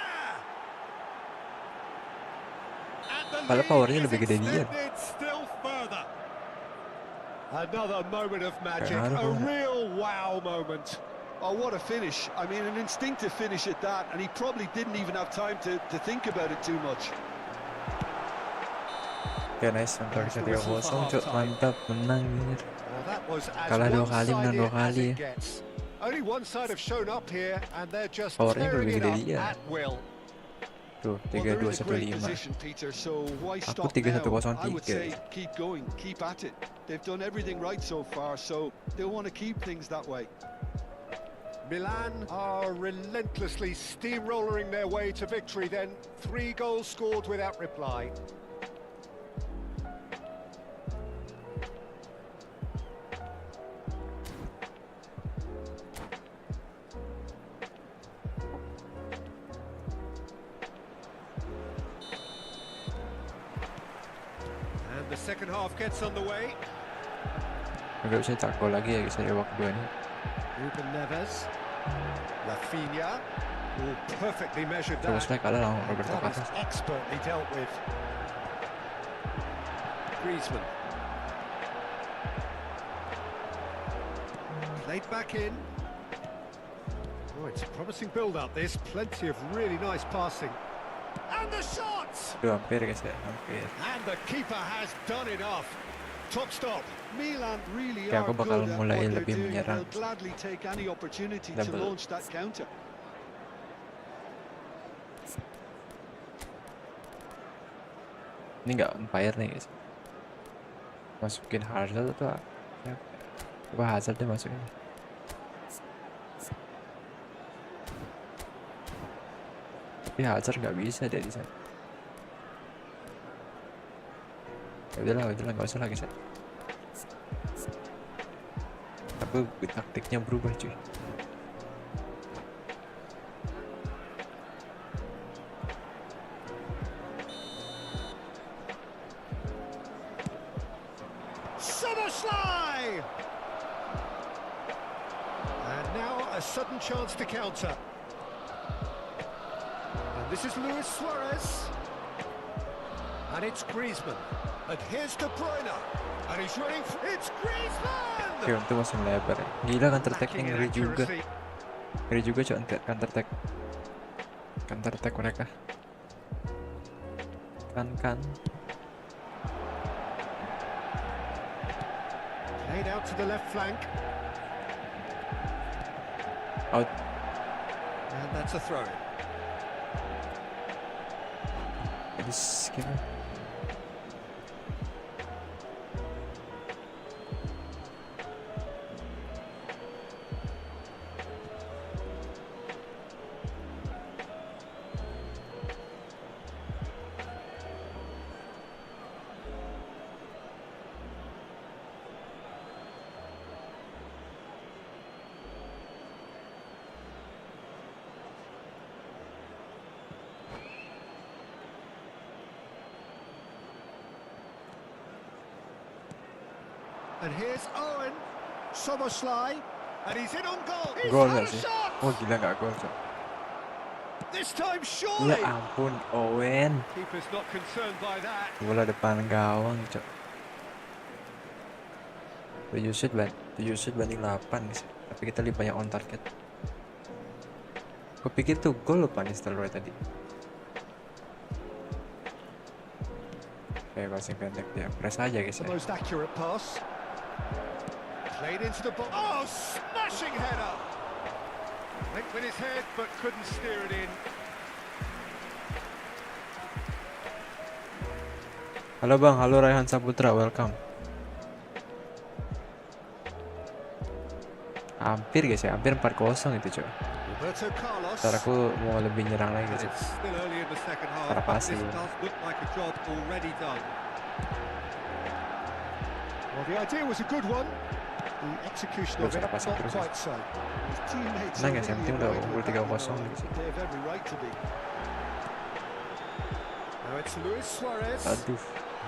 And the Padahal lead powernya is lebih gede dia. extended still further. Another moment of magic. Kayak A ada. real wow moment. Oh, what a finish. I mean, an instinctive finish at that, and he probably didn't even have time to think about it too much. Oke, nice. Mantap bisa 3-0, Cuk. Mantap, menang anjir. Well, that was as Kalah 2 kali, menang 2 one-sided as kali. it gets. Only one side have shown up here, and they're just Powernya tearing lebih it gede up dia. at will. Tuh, Well, they're in a great 3-2-1-5. position, Peter, so why Aku stop 3-1-0-3. now? I would say keep going, keep at it. They've done everything right so far, so they'll want to keep things that way. Milan are relentlessly steamrollering their way to victory then. 3 goals scored without reply. And the second half gets underway. Agak bisa tak gol lagi ya guys ya, babak kedua ini. Ruben Neves. Rafinha. Oh, perfectly measured that. Terusnya kalah lawan Roberto That is Carlos. expertly dealt with. Griezmann. Played back in. Oh, it's a promising build-up. There's plenty of really nice passing. And the shot! Tuh, hampir guys ya, hampir. And the keeper has done enough. Top stop. Milan really Kayak are aku bakal good at mulai what they're lebih doing. menyerang. They'll gladly take any opportunity to Double. launch that counter. Ini nggak on fire nih guys. Masukin Hazard atau ya, coba Hazard deh masukin. Tapi Hazard nggak bisa dari sana. Udahlah nggak usah lagi saya. Tapi taktiknya berubah cuy. And now a sudden chance to counter. And this is Luis Suarez. And it's Griezmann. And here's De Bruyne. And he's running. It's Griezmann! Oke, untuk masih lebar ya. Gila counter attack-nya ngeri juga. Ngeri juga cuy counter attack mereka. Kan. Played out to the left flank. Out. And that's a throw. Jadi skip. And here's Owen. Soboslai. And he's in on goal. Gol nggak sih? Oh gila nggak gol cuy. This time Ya surely. ampun Owen. Keeper's not concerned by that. Bola depan gawang cuy. 7 shoot banding 8 guys. Tapi kita lebih banyak on target. Gue pikir tuh gol lupa Nistelrooy tadi. Oke, passing pendek dia. Press aja guys The ya. most accurate pass. Played into the box. Oh, smashing header. Went with his head but couldn't steer it in. Halo Bang, halo Raihan Saputra, welcome. Hampir guys ya, hampir 4-0 itu coy. Roberto Carlos. Ntar aku mau lebih nyerang lagi And guys. it's still early in the second half. Para But passing. this does look like a job already done. Well, the idea was a good one. The execution of it, Para not passing terus. quite so. His teammates Tenang are guys, yang really penting udah annoyed unggul with that 3-0 one. gitu. They have every right to be. Now it's Luis Suarez. Aduh,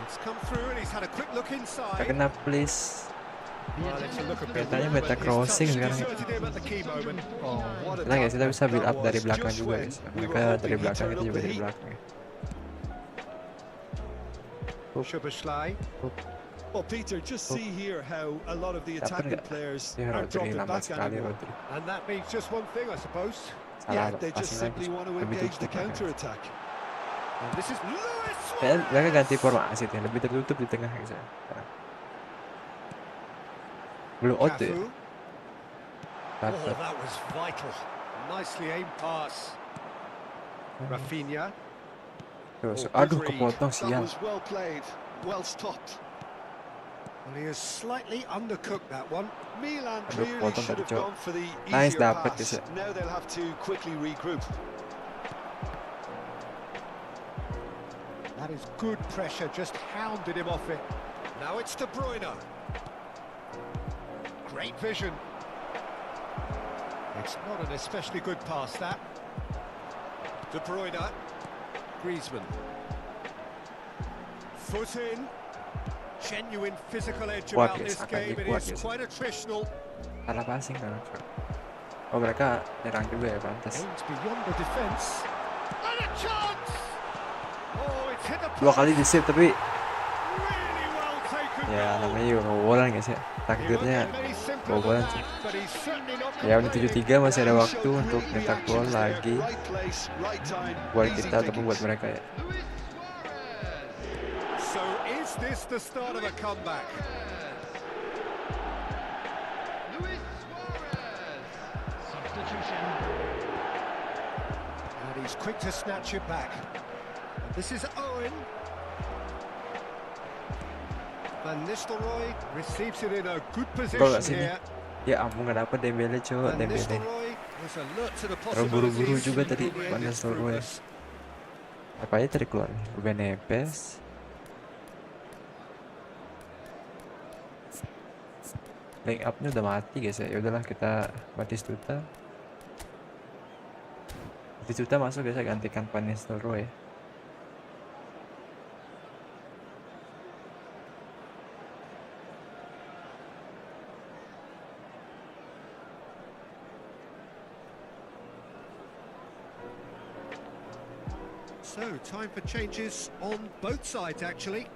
It's come through and he's had a quick look gak inside. kena please. Well, it's a look a bit Katanya low, meta but his crossing touch sekarang. deserted him at the key moment. Oh, what a Tenang guys, kita bisa build up that dari was. belakang Just juga when guys. we were Mereka dari hoping he'd belakang, turn kita up juga the dari heat. belakang ya. Szoboszlai. Well, Peter, just see here how a lot of the Dapat attacking nggak? players Ya aren't Rodri dropping lambat back sekali anymore. Rodri. And that means just one thing, I suppose. Yeah, Salah they just passing simply lagi. want to Lebih engage the tutup mereka. counter-attack. And this is Luis Kayaknya mereka Suarez. ganti formasi tuh, lebih tertutup di tengah guys ya. Sekarang. Belum out tuh ya. Cafu. Oh, Dapat. that was vital. Nicely aimed pass. Rafinha. Terus, Oh, aduh good read. kepotong That sial. was well played, well stopped. Well, he has slightly undercooked that one. Milan Aduh, clearly potong should tadi, have Cok. gone for the Nice, easier dapat, pass. guys, ya. Now they'll have to quickly regroup. That is good pressure, just hounded him off it. Now it's De Bruyne. Great vision. It's not an especially good pass, that. De Bruyne. Griezmann. Foot in. Genuine physical edge Kuat, about guys, this akan game. It kuat, is guys. quite attritional. Salah passing kan. Oh mereka nyerang juga ya, pantas. Aims beyond the defence. And a chance! Oh, it's hit the Dua post. kali di save tapi Really well taken ya goal. namanya juga kebobolan guys ya. He won't Takdirnya get many simpler kebobolan than sih. that, but he's certainly not Ya udah complaining. 7-3 masih ada He waktu showed untuk great nyetak gol reactions there. lagi Right place, right time, buat easy kita ataupun buat tickets. mereka ya. So is this the start of a comeback? And he's quick to snatch it back. And this is Owen. Van Nistelrooy receives it in a good Gol position gak sih ini? here. Ya ampun gak dapet Dembele cowok. Van Dembele Nistelrooy was alert to the terburu-buru possibilities. juga tadi In the end, Van it's Nistelrooy. fruitless. Apa aja tadi keluar nih? Ruben Neves. Link up-nya udah mati guys ya. Ya udahlah kita Batistuta masuk guys ya, gantikan Van Nistelrooy ya. So, time for changes on both sides actually.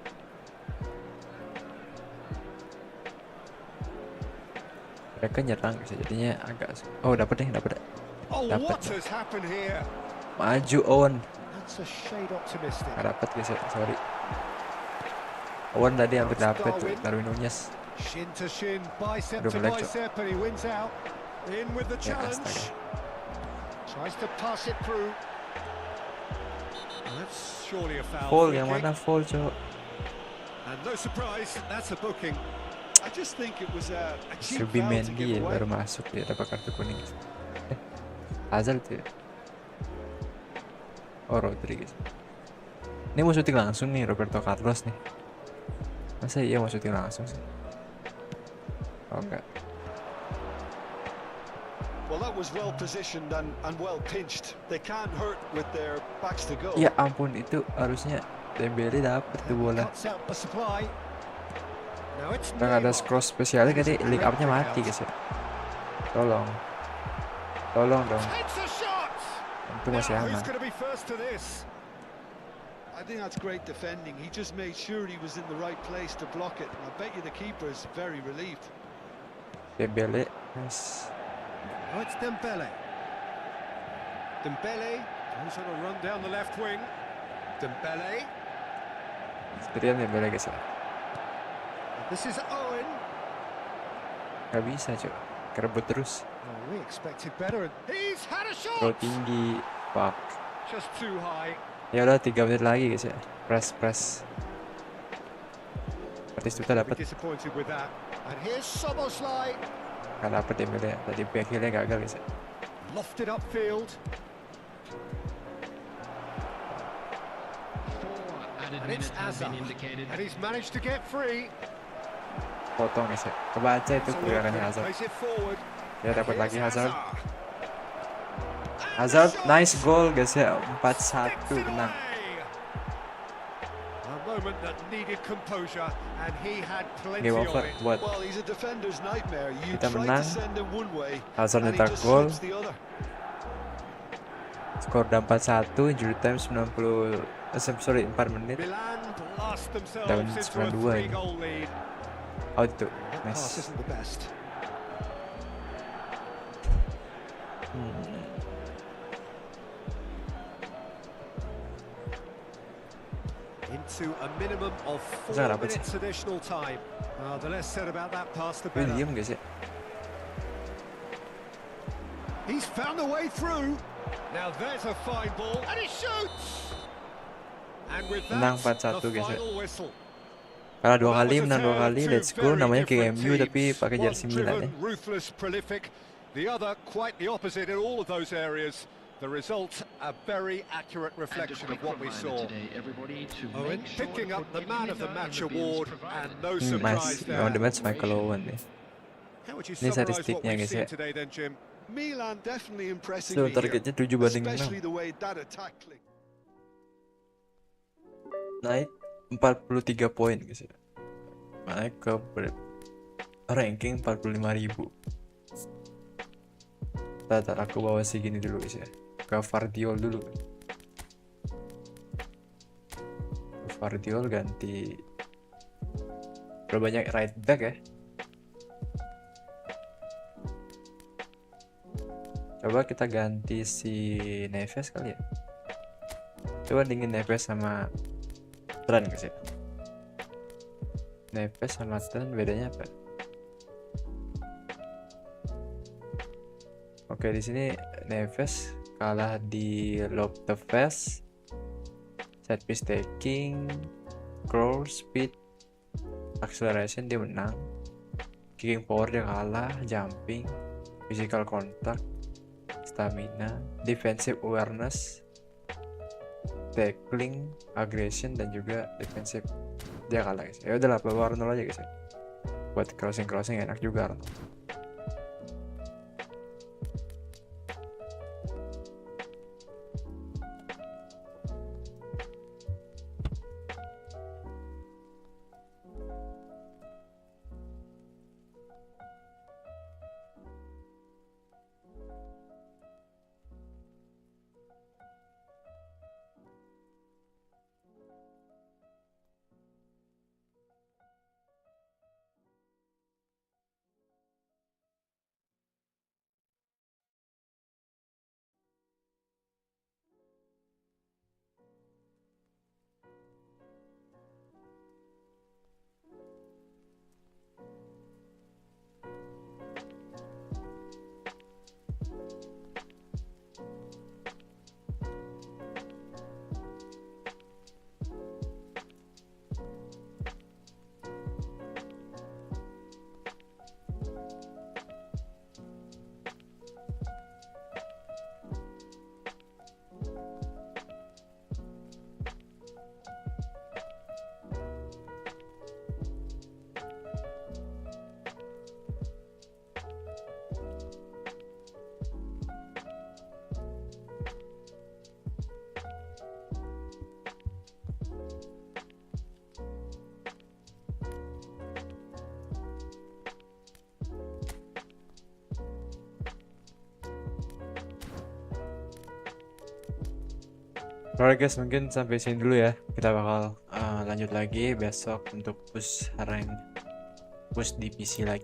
Mereka nyerang guys ya, jadinya agak dapet. Oh, Dapat. what has happened here? Maju Owen. That's a shade optimistic. Gak dapet guys ya, sorry. Owen tadi hampir dapet tuh, Darwin Nunez. Shin to shin, bicep Aduh, to melek, Cok. bicep, and he wins out. In with the Ya challenge. astaga. Tries to pass it through. That's surely a foul. Foul, free yang kick. mana foul cowok? And no surprise, that's a booking. I just think it was a cheap Subi foul to Mendy give ya, away. baru masuk dia dapat kartu kuning. Hazard tuh ya. Oh Rodriguez. Ini mau syuting langsung nih Roberto Carlos nih. Masa iya mau syuting langsung sih? Oh enggak. Well, that was well positioned and well pinched. They can't hurt with their backs to goal. Ya ampun, itu harusnya Dembele dapet tuh bola. Cuts out the supply. Now it's Nggak ada Neymar. cross spesialnya tadi link up-nya mati guys ya. Tolong dong. Takes a shot. Itu masih Now, aman. who's going to be first to this? I think that's great defending. He just made sure he was in the right place to block it. And I bet you the keeper is very relieved. Dembele, yes. Oh, it's Dembele. Dembele goes on a run down the left wing. Dembele. Sepertinya Dembele guys ya. This is Owen. Gak bisa cuy, kerebut terus. Oh, we expected better. And he's had a Terlalu shot. tinggi, fuck. Just too high. Ya udah 3 menit lagi guys ya. Press. Batistuta Be dapat, disappointed with that. And here's Soboslai. nggak dapet Dembele. Tadi back heel-nya gagal guys ya. Lofted upfield. 4 added And it's minutes have Azar. been indicated. And he's managed to get free. Potong guys ya. Kebaca itu So pelikarannya Wilfred Hazard. plays it forward. Ya dapat Here's lagi Hazard. And Hazard the shot. nice goal guys ya. Sticks 4-1 it menang. away. A moment that needed composure, and he had plenty Game of over it. buat Well, he's a defender's nightmare. You Kita try menang. to send him one way, Hazard and he nyetak just gol. slips the other. Skor udah 4-1, injury time 4 menit. Milan blast themselves Dan into a 92 ini. 3-goal lead. Out tuh. That pass Nice. isn't the best. Into a minimum of 4 Masa nggak dapet sih? minutes additional time. The less said about that pass, the Gue better. diem guys ya. He's found a way through. Now there's a fine ball, and he shoots. And with that, Menang 4-1 the guys ya. final whistle. Kalah 2 Well, that kali, was a menang 2 tale of kali. two Let's go. very Namanya kayak different MU tapi teams. pakai One jersey Milan ya. driven, ruthless, prolific. The other quite the opposite in all of those areas. The result, a very accurate And a reflection of quick what we reminder saw. today, everybody, to Owen make sure picking to up put the man of the everything match in the bins award, provided. and no Mas, surprise there. on the match Michael Owen nih. How would you Ini summarise what statistiknya we've guys seen ya. today then, Jim? Milan definitely impressing So me here, targetnya 7-6. especially the way that attack clicked. Naik 43 poin guys ya. Naik ke ranking 45.000. Tata aku bawa segini dulu guys ya. Ke Vardiol dulu. Vardiol ganti berapa banyak right back ya. Coba kita ganti si Neves kali ya. Coba dingin Neves sama Trent guys ya. Neves sama Trent bedanya apa? Oke, di sini Neves kalah di lob the fast, set piece taking, crawl speed, acceleration dia menang, kicking power dia kalah, jumping, physical contact, stamina, defensive awareness, tackling, aggression, dan juga defensive dia kalah guys. Ya udahlah, bawa Arnold aja guys ya. Buat crossing enak juga Arnold. Alright guys, mungkin sampai sini dulu ya. Kita bakal lanjut lagi besok untuk push rank, push divisi lagi.